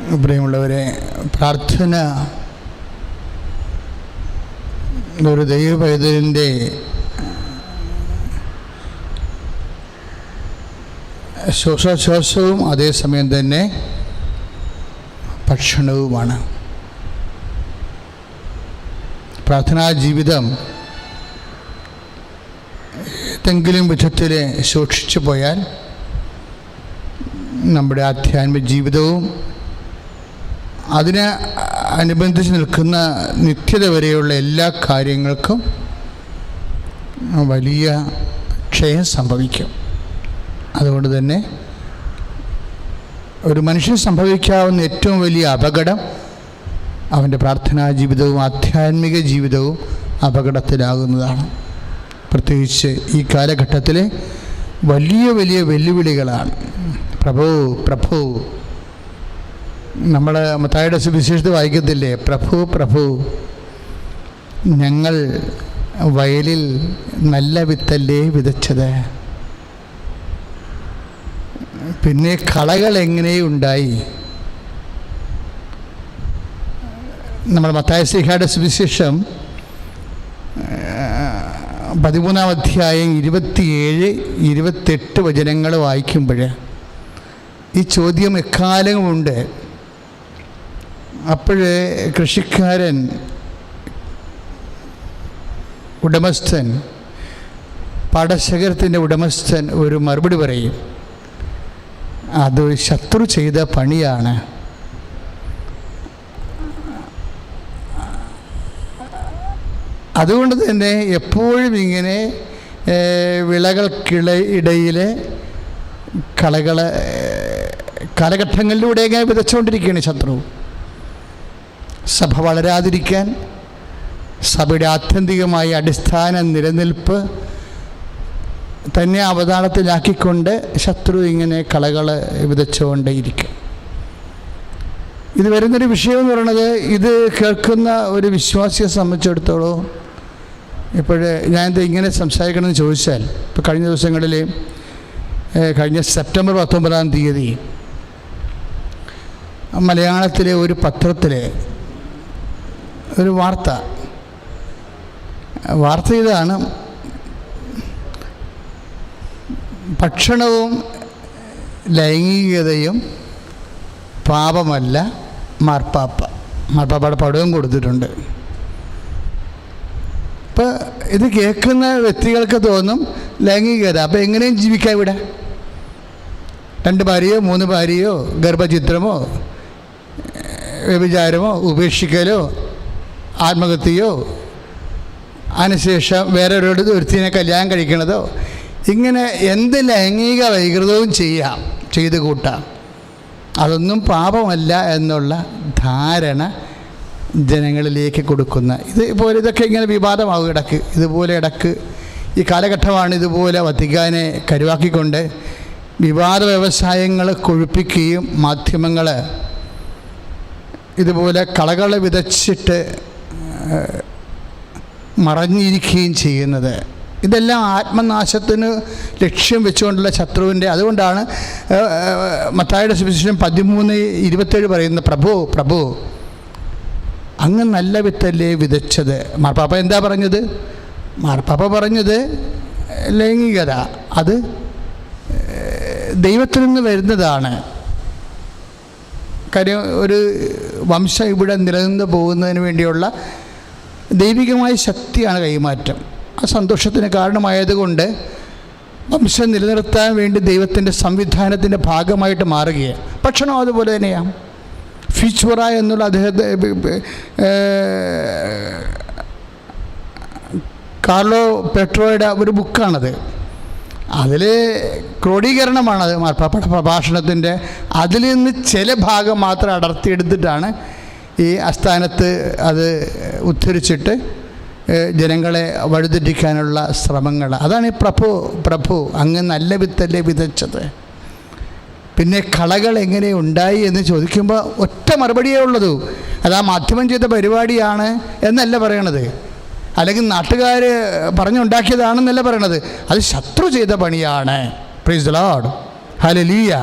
പ്രിയമുള്ളവരെ, പ്രാർത്ഥന ഒരു ദൈവപൈതലിൻ്റെ ശ്വാസോച്ഛ്വാസവും അതേസമയം തന്നെ ഭക്ഷണവുമാണ്. പ്രാർത്ഥനാ ജീവിതം ഏതെങ്കിലും വിധത്തിൽ സൂക്ഷിച്ചു പോയാൽ നമ്മുടെ ആധ്യാത്മിക ജീവിതവും അതിന് അനുബന്ധിച്ച് നിൽക്കുന്ന നിത്യത വരെയുള്ള എല്ലാ കാര്യങ്ങൾക്കും വലിയ ക്ഷയം സംഭവിക്കും. അതുകൊണ്ട് തന്നെ ഒരു മനുഷ്യന് സംഭവിക്കാവുന്ന ഏറ്റവും വലിയ അപകടം അവൻ്റെ പ്രാർത്ഥനാ ജീവിതവും ആധ്യാത്മിക ജീവിതവും അപകടത്തിലാകുന്നതാണ്. പ്രത്യേകിച്ച് ഈ കാലഘട്ടത്തിലെ വലിയ വലിയ വെല്ലുവിളികളാണ്. പ്രഭു നമ്മൾ മത്തായിയുടെ സുവിശേഷത്തിൽ വായിക്കത്തില്ലേ? പ്രഭു ഞങ്ങൾ വയലിൽ നല്ല വിത്തല്ലേ വിതച്ചത്, പിന്നെ കളകൾ എങ്ങനെയുണ്ടായി? നമ്മൾ മത്തായി ശ്ലീഹായുടെ സുവിശേഷം 13-ാം അധ്യായം 27-28 വചനങ്ങൾ വായിക്കുമ്പോൾ ഈ ചോദ്യം എക്കാലവുമുണ്ട്. അപ്പോഴേ കൃഷിക്കാരൻ ഉടമസ്ഥൻ, പാടശേഖരത്തിൻ്റെ ഉടമസ്ഥൻ ഒരു മറുപടി പറയും, അത് ശത്രു ചെയ്ത പണിയാണ്. അതുകൊണ്ട് തന്നെ എപ്പോഴും ഇങ്ങനെ വിളകൾക്കിടയിലെ കളകൾ കാലഘട്ടങ്ങളിലൂടെ ഇങ്ങനെ വിതച്ചുകൊണ്ടിരിക്കുകയാണ് ശത്രു. സഭ വളരാതിരിക്കാൻ, സഭയുടെ ആത്യന്തികമായ അടിസ്ഥാന നിലനിൽപ്പ് തന്നെ അവതാളത്തിലാക്കിക്കൊണ്ട് ശത്രു ഇങ്ങനെ കളകൾ വിതച്ചുകൊണ്ടേയിരിക്കും. ഇത് വരുന്നൊരു വിഷയം എന്ന് പറയുന്നത്, ഇത് കേൾക്കുന്ന ഒരു വിശ്വാസിയെ സംബന്ധിച്ചിടത്തോളം ഇപ്പോഴേ ഞാനിത് ഇങ്ങനെ സംസാരിക്കണമെന്ന് ചോദിച്ചാൽ, ഇപ്പോൾ കഴിഞ്ഞ ദിവസങ്ങളിൽ കഴിഞ്ഞ സെപ്റ്റംബർ 19-ാം തീയതി മലയാളത്തിലെ ഒരു പത്രത്തിലെ ഒരു വാർത്ത ഇതാണ്: ഭക്ഷണവും ലൈംഗികതയും പാപമല്ല, മാർപ്പാപ്പയുടെ പടവും കൊടുത്തിട്ടുണ്ട്. ഇപ്പോൾ ഇത് കേൾക്കുന്ന വ്യക്തികൾക്ക് തോന്നും ലൈംഗികത, അപ്പോൾ എങ്ങനെയും ജീവിക്കാം ഇവിടെ. 2 ഭാര്യയോ 3 ഭാര്യയോ, ഗർഭചിത്രമോ, വ്യഭിചാരമോ, ഉപേക്ഷിക്കലോ, ആത്മഹത്യയോ, അതിനുശേഷം വേറൊരു ഒരുത്തിനെ കല്യാണം കഴിക്കണതോ, ഇങ്ങനെ എന്ത് ലൈംഗിക വൈകൃതവും ചെയ്ത് കൂട്ടാം. അതൊന്നും പാപമല്ല എന്നുള്ള ധാരണ ജനങ്ങളിലേക്ക് കൊടുക്കുന്ന ഇതൊക്കെ ഇങ്ങനെ വിവാദമാകും ഇടക്ക്. ഇടക്ക് ഈ കാലഘട്ടമാണ് ഇതുപോലെ വത്തിക്കാനെ കരുവാക്കിക്കൊണ്ട് വിവാദ വ്യവസായങ്ങൾ കൊഴുപ്പിക്കുകയും മാധ്യമങ്ങൾ ഇതുപോലെ കളകൾ വിതച്ചിട്ട് മറഞ്ഞിരിക്കുകയും ചെയ്യുന്നത്. ഇതെല്ലാം ആത്മനാശത്തിന് ലക്ഷ്യം വെച്ചുകൊണ്ടുള്ള ശത്രുവിൻ്റെ. അതുകൊണ്ടാണ് മത്തായിയുടെ സുവിശേഷം 13:27 പറയുന്നത്, പ്രഭു അങ്ങ് നല്ല വിത്തല്ലേ വിതച്ചത്. മാർപ്പാപ്പ എന്താ പറഞ്ഞത്? മാർപ്പാപ്പ പറഞ്ഞത് ലൈംഗികത അത് ദൈവത്തിൽ നിന്ന് വരുന്നതാണ്. കാര്യം ഒരു വംശം ഇവിടെ നിലനിന്ന് പോകുന്നതിന് വേണ്ടിയുള്ള ദൈവികമായ ശക്തിയാണ് കൈമാറ്റം. ആ സന്തോഷത്തിന് കാരണമായതുകൊണ്ട് വംശം നിലനിർത്താൻ വേണ്ടി ദൈവത്തിൻ്റെ സംവിധാനത്തിൻ്റെ ഭാഗമായിട്ട് മാറുകയാണ്. ഭക്ഷണം അതുപോലെ തന്നെയാണ്. ഫിച്ചുറ എന്നുള്ള അദ്ദേഹത്തെ കാർലോ പെട്രോയുടെ ഒരു ബുക്കാണത്. അതിൽ ക്രോഡീകരണമാണത് മാർപ്പാപ്പയുടെ പ്രഭാഷണത്തിൻ്റെ. അതിൽ നിന്ന് ചില ഭാഗം മാത്രം അടർത്തിയെടുത്തിട്ടാണ് ഈ ആസ്ഥാനത്ത് അത് ഉദ്ധരിച്ചിട്ട് ജനങ്ങളെ വഴിതെറ്റിക്കാനുള്ള ശ്രമങ്ങൾ. അതാണ് ഈ പ്രഭു അങ്ങ് നല്ല വിത്തല്ലേ വിതച്ചത്, പിന്നെ കളകൾ എങ്ങനെ ഉണ്ടായി എന്ന് ചോദിക്കുമ്പോൾ ഒറ്റ മറുപടിയേ ഉള്ളൂ. അത് ആ മാധ്യമം ചെയ്ത പരിപാടിയാണ് എന്നല്ല പറയണത്, അല്ലെങ്കിൽ നാട്ടുകാർ പറഞ്ഞുണ്ടാക്കിയതാണെന്നല്ല പറയണത്. അത് ശത്രു ചെയ്ത പണിയാണ്. Praise the Lord, hallelujah.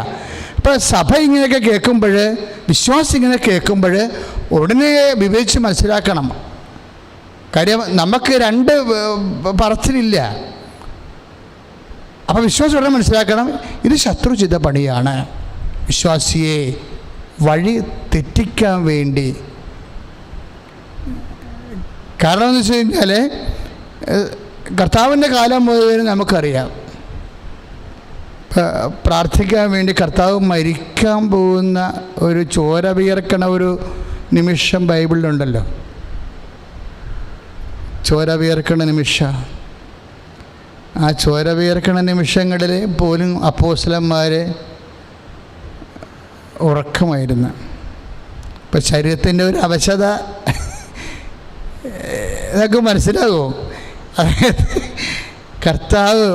അപ്പോൾ സഭ ഇങ്ങനെയൊക്കെ കേൾക്കുമ്പോൾ, വിശ്വാസം ഇങ്ങനെ കേൾക്കുമ്പോൾ ഉടനെ വിവേചിച്ച് മനസ്സിലാക്കണം. കാര്യം നമുക്ക് രണ്ട് പറച്ചിലില്ല. അപ്പോൾ വിശ്വാസം ഉടനെ മനസ്സിലാക്കണം, ഇത് ശത്രു ചെയ്ത പണിയാണ്. വിശ്വാസിയെ വഴി തെറ്റിക്കാൻ വേണ്ടി. കാരണം എന്ന് വെച്ച് കഴിഞ്ഞാൽ കർത്താവിൻ്റെ കാലം മുഴുവനും നമുക്കറിയാം, പ്രാർത്ഥിക്കാൻ വേണ്ടി കർത്താവ് മരിക്കാൻ പോകുന്ന ഒരു ചോര വിയർക്കണ ഒരു നിമിഷം ബൈബിളിലുണ്ടല്ലോ. ചോര വിയർക്കണ നിമിഷം. ആ ചോര വിയർക്കണ നിമിഷങ്ങളിൽ പോലും അപ്പോസ്തലന്മാർ ഉറക്കമായിരുന്നു. ഇപ്പം ശരീരത്തിൻ്റെ ഒരു അവശത ഇതൊക്കെ മനസ്സിലാകുമോ? അതായത് കർത്താവ്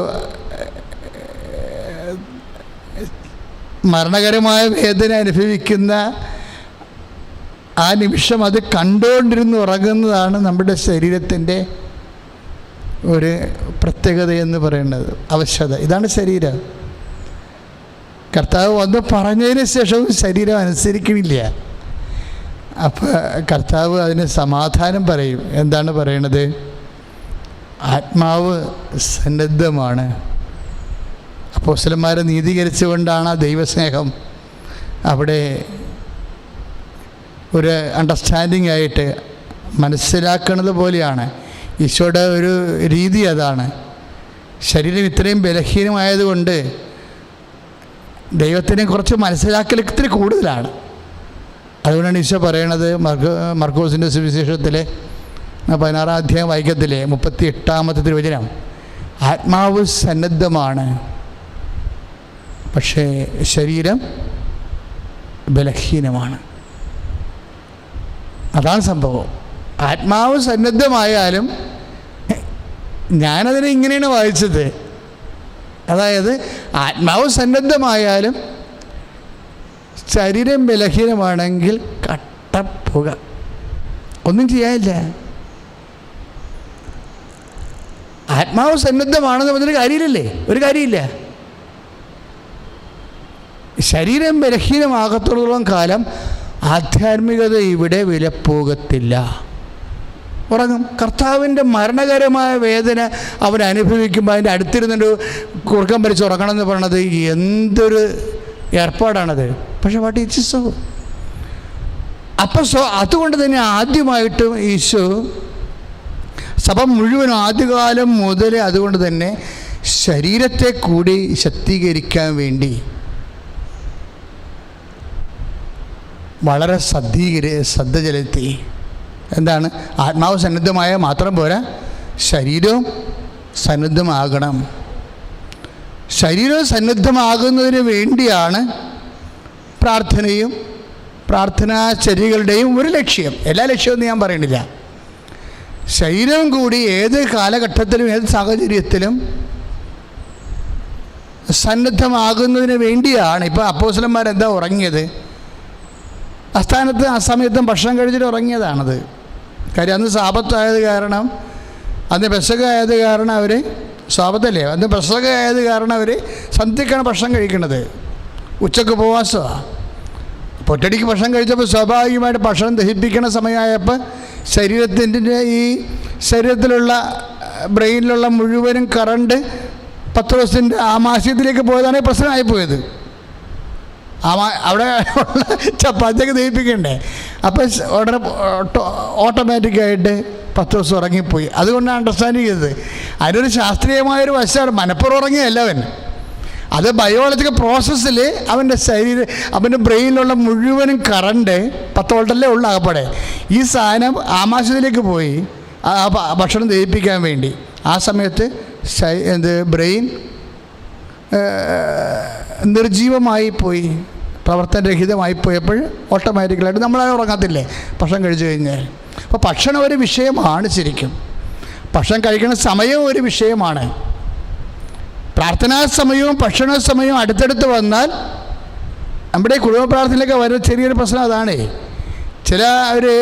മരണകരമായ വേദന അനുഭവിക്കുന്ന ആ നിമിഷം അത് കണ്ടുകൊണ്ടിരുന്ന് ഉറങ്ങുന്നതാണ് നമ്മുടെ ശരീരത്തിൻ്റെ ഒരു പ്രത്യേകത എന്ന് പറയുന്നത്, അവശത. ഇതാണ് ശരീരം. കർത്താവ് വന്ന് പറഞ്ഞതിന് ശേഷവും ശരീരം അനുസരിക്കണില്ല. അപ്പോൾ കർത്താവ് അതിന് സമാധാനം പറയും. എന്താണ് പറയണത്? ആത്മാവ് സന്നദ്ധമാണ്. അപ്പോസ്തലന്മാരെ നീതീകരിച്ചുകൊണ്ടാണ് ആ ദൈവസ്നേഹം അവിടെ ഒരു അണ്ടർസ്റ്റാൻഡിങ് ആയിട്ട് മനസ്സിലാക്കുന്നത് പോലെയാണ്. ഈശോയുടെ ഒരു രീതി അതാണ്. ശരീരം ഇത്രയും ബലഹീനമായതുകൊണ്ട് ദൈവത്തിനെ കുറച്ച് മനസ്സിലാക്കൽ ഇത്തിരി കൂടുതലാണ്. അതുകൊണ്ടാണ് ഈശോ പറയണത് മർക്കോസിൻ്റെ സുവിശേഷത്തിലെ 16-ാം അധ്യായം വാക്യത്തിലെ 38-ാമത്തെ തിരുവചനം, ആത്മാവ് സന്നദ്ധമാണ്, പക്ഷേ ശരീരം ബലഹീനമാണ്. അതാണ് സംഭവം. ആത്മാവ് സന്നദ്ധമായാലും, ഞാനതിനെ ഇങ്ങനെയാണ് വായിച്ചത്, അതായത് ആത്മാവ് സന്നദ്ധമായാലും ശരീരം ബലഹീനമാണെങ്കിൽ കട്ടപ്പുക, ഒന്നും ചെയ്യാനില്ല. ആത്മാവ് സന്നദ്ധമാണെന്ന് പറഞ്ഞൊരു കാര്യമില്ലല്ലേ? ഒരു കാര്യമില്ല. ശരീരം ബലഹീനമാകത്തോളം കാലം ആധ്യാത്മികത ഇവിടെ വിലപ്പോകത്തില്ല, ഉറങ്ങും. കർത്താവിൻ്റെ മരണകരമായ വേദന അവൻ അനുഭവിക്കുമ്പോൾ അതിൻ്റെ അടുത്തിരുന്നിട്ട് കുറുക്കം വലിച്ച് ഉറങ്ങണം എന്ന് പറയണത് എന്തൊരു ഏർപ്പാടാണത്. പക്ഷെ വാട്ട് ഈസ് സോ. അപ്പം അതുകൊണ്ട് തന്നെ ആദ്യമായിട്ടും ഈശോ സഭ മുഴുവൻ ആദ്യകാലം മുതൽ അതുകൊണ്ട് തന്നെ ശരീരത്തെ കൂടി ശക്തീകരിക്കാൻ വേണ്ടി വളരെ ശ്രദ്ധ ചെലുത്തി. എന്താണ്? ആത്മാവ് സന്നദ്ധമായ മാത്രം പോരാ, ശരീരവും സന്നദ്ധമാകണം. ശരീരം സന്നദ്ധമാകുന്നതിന് വേണ്ടിയാണ് പ്രാർത്ഥനയും പ്രാർത്ഥനാചര്യകളുടെയും ഒരു ലക്ഷ്യം. എല്ലാ ലക്ഷ്യവും ഞാൻ പറയണില്ല. ശരീരം കൂടി ഏത് കാലഘട്ടത്തിലും ഏത് സാഹചര്യത്തിലും സന്നദ്ധമാകുന്നതിന് വേണ്ടിയാണ്. ഇപ്പോൾ അപ്പോസ്തലന്മാരെന്താ ഉറങ്ങിയത്? ആ സമയത്തും ഭക്ഷണം കഴിച്ചിട്ട് ഉറങ്ങിയതാണത്. കാര്യം അന്ന് സാബത്തായത് കാരണം, അന്ന് പെസക ആയത് കാരണം അവർ, സാബത്തല്ലേ, അന്ന് പെസക ആയത് കാരണം അവർ സന്ധ്യക്കാണ് ഭക്ഷണം കഴിക്കുന്നത്. ഉച്ചക്ക് ഉപവാസമാണ്. ഒറ്റടിക്ക് ഭക്ഷണം കഴിച്ചപ്പോൾ സ്വാഭാവികമായിട്ട് ഭക്ഷണം ദഹിപ്പിക്കുന്ന സമയമായപ്പോൾ ശരീരത്തിൻ്റെ ഈ ശരീരത്തിലുള്ള ബ്രെയിനിലുള്ള മുഴുവനും കറണ്ട് പത്രോസിൻ്റെ ആമാശയത്തിലേക്ക് പോയതാണ് പ്രശ്നമായിപ്പോയത്. അവിടെ ഉള്ള ചപ്പാത്തിയൊക്കെ ദഹിപ്പിക്കണ്ടേ? അപ്പം ഉടനെ ഓട്ടോമാറ്റിക്കായിട്ട് പത്രോസ് ഉറങ്ങിപ്പോയി. അതുകൊണ്ടാണ് അണ്ടർസ്റ്റാൻഡ് ചെയ്തത്. അതിനൊരു ശാസ്ത്രീയമായൊരു വശമാണ്. മനഃപൂർവ്വം ഉറങ്ങിയല്ല അവൻ. അത് ബയോളജിക്കൽ പ്രോസസ്സിൽ അവൻ്റെ ബ്രെയിനിലുള്ള മുഴുവനും കറണ്ട് 10 വോൾട്ടല്ലേ ഉള്ള ആകപ്പാടെ. ഈ സാധനം ആമാശയത്തിലേക്ക് പോയി ഭക്ഷണം ദഹിപ്പിക്കാൻ വേണ്ടി. ആ സമയത്ത് ബ്രെയിൻ നിർജീവമായി പോയി, പ്രവർത്തനരഹിതമായി പോയപ്പോൾ ഓട്ടോമാറ്റിക്കലായിട്ട് നമ്മളാരും ഉറങ്ങത്തില്ലേ ഭക്ഷണം കഴിച്ചു കഴിഞ്ഞാൽ. അപ്പോൾ ഭക്ഷണം ഒരു വിഷയമാണ്. ശരിക്കും ഭക്ഷണം കഴിക്കുന്ന സമയവും ഒരു വിഷയമാണ്. പ്രാർത്ഥനാ സമയവും ഭക്ഷണ സമയവും അടുത്തടുത്ത് വന്നാൽ നമ്മുടെ കുടുംബ പ്രാർത്ഥനയിലൊക്കെ വരുന്ന ചെറിയൊരു പ്രശ്നം അതാണ്. ചില ഒരു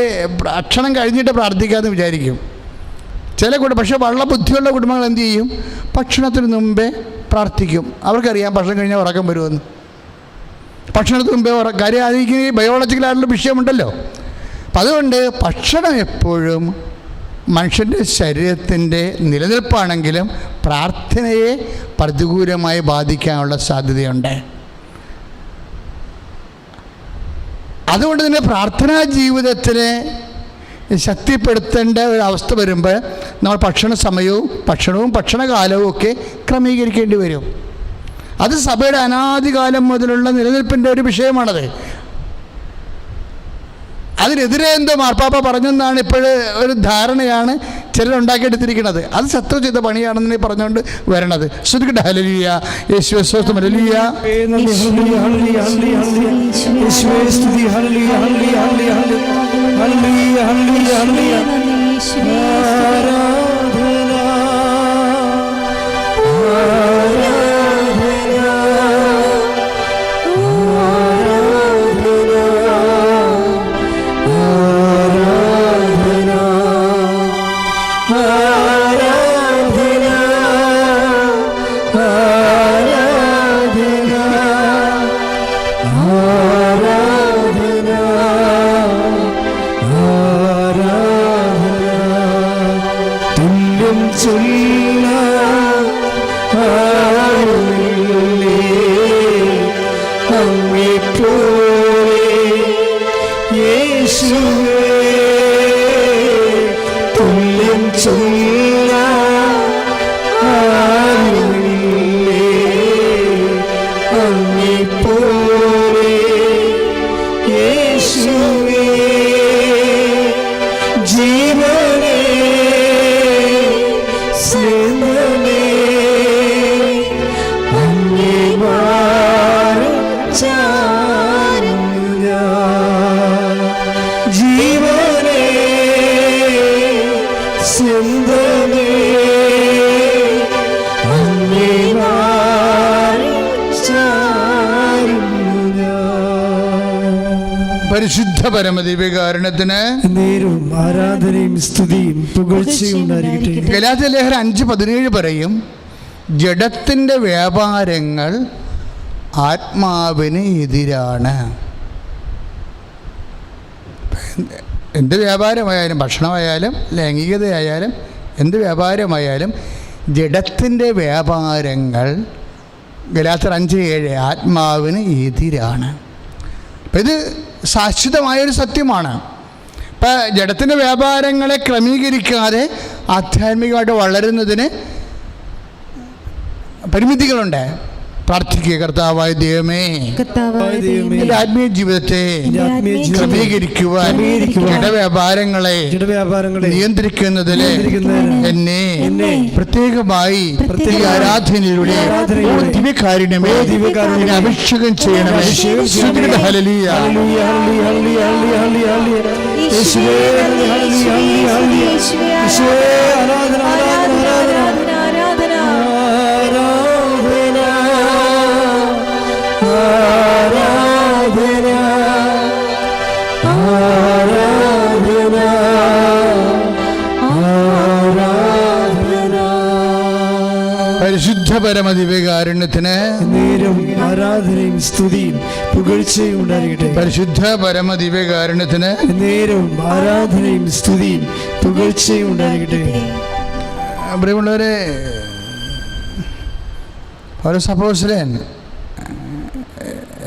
ഭക്ഷണം കഴിഞ്ഞിട്ട് പ്രാർത്ഥിക്കാമെന്ന് വിചാരിക്കും ചില പക്ഷേ വളരെ ബുദ്ധിയുള്ള കുടുംബങ്ങൾ എന്തു ചെയ്യും? ഭക്ഷണത്തിന് മുമ്പേ പ്രാർത്ഥിക്കും. അവർക്കറിയാം ഭക്ഷണം കഴിഞ്ഞാൽ ഉറക്കം വരുമെന്ന്. ഭക്ഷണത്തിന് മുമ്പേ കാര്യം അതിന് ബയോളജിക്കലായിട്ടുള്ള വിഷയമുണ്ടല്ലോ. അപ്പം അതുകൊണ്ട് ഭക്ഷണം എപ്പോഴും മനുഷ്യൻ്റെ ശരീരത്തിൻ്റെ നിലനിൽപ്പാണെങ്കിലും പ്രാർത്ഥനയെ പ്രതികൂലമായി ബാധിക്കാനുള്ള സാധ്യതയുണ്ട്. അതുകൊണ്ട് തന്നെ പ്രാർത്ഥനാ ജീവിതത്തിനെ ശക്തിപ്പെടുത്തേണ്ട ഒരവസ്ഥ വരുമ്പോൾ നമ്മൾ ഭക്ഷണവും ഭക്ഷണകാലവും ഒക്കെ ക്രമീകരിക്കേണ്ടി വരും. അത് സഭയുടെ അനാദികാലം മുതലുള്ള നിലനിൽപ്പിൻ്റെ ഒരു വിഷയമാണത്. അതിനെതിരെ എന്തോ മാർപ്പാപ്പ പറഞ്ഞെന്നാണ് ഇപ്പോഴ് ഒരു ധാരണയാണ് ചിലരുണ്ടാക്കിയെടുത്തിരിക്കുന്നത്. അത് ശത്രു ചെയ്ത പണിയാണെന്ന് പറഞ്ഞുകൊണ്ട് വരണത്. ശ്രുതിക്കട്ടെ ഹല്ലേലൂയ, യേശുവേ സ്തോത്രം, ഹല്ലേലൂയ. പരിശുദ്ധ പരമദിവ്യകാരുണ്യത്തിന് ആരാധനയും സ്തുതിയും പുകഴ്ചയും ഉണ്ടായിരിക്കട്ടെ. ഗലാത്യലേഖനം 5:17 പറയും, ജഡത്തിൻ്റെ വ്യാപാരങ്ങൾ ആത്മാവിന് എതിരാണ്. എന്ത് വ്യാപാരമായാലും, ഭക്ഷണമായാലും ലൈംഗികതയായാലും എന്ത് വ്യാപാരമായാലും ജഡത്തിൻ്റെ വ്യാപാരങ്ങൾ ഗലാത്യർ 5:7 ആത്മാവിന് എതിരാണ്. അപ്പം ഇത് ശാശ്വതമായൊരു സത്യമാണ്. ഇപ്പം ജഡത്തിൻ്റെ വ്യാപാരങ്ങളെ ക്രമീകരിക്കാതെ ആധ്യാത്മികമായിട്ട് വളരുന്നതിന് പരിമിതികളുണ്ട്. പ്രാർത്ഥിക്കുക, കർത്താവായ ദൈവമേ, എൻ്റെ ആത്മീയ ജീവിതത്തെ ക്രമീകരിക്കുവാൻ ജഡവ്യാപാരങ്ങളെ നിയന്ത്രിക്കുന്നതിൽ എന്നെ പ്രത്യേകമായി ആരാധനയിലൂടെ ദിവ്യകാരുണ്യമേ അഭിഷേകം ചെയ്യണമേ. ഹല്ലേലൂയ. പരിശുദ്ധ പരമദിവ്യകാരുണ്യത്തിന് ആരാധനയും സ്തുതിയും പുകഴ്ചയും ഉണ്ടായിരിക്കട്ടെ. പരിശുദ്ധ പരമദിവ്യകാരുണ്യത്തിന് ആരാധനയും സ്തുതിയും പുകഴ്ചയും ഉണ്ടായിരിക്കട്ടെ. പ്രിയമുള്ളവരെ, പൗലോസ് അപ്പോസ്തലൻ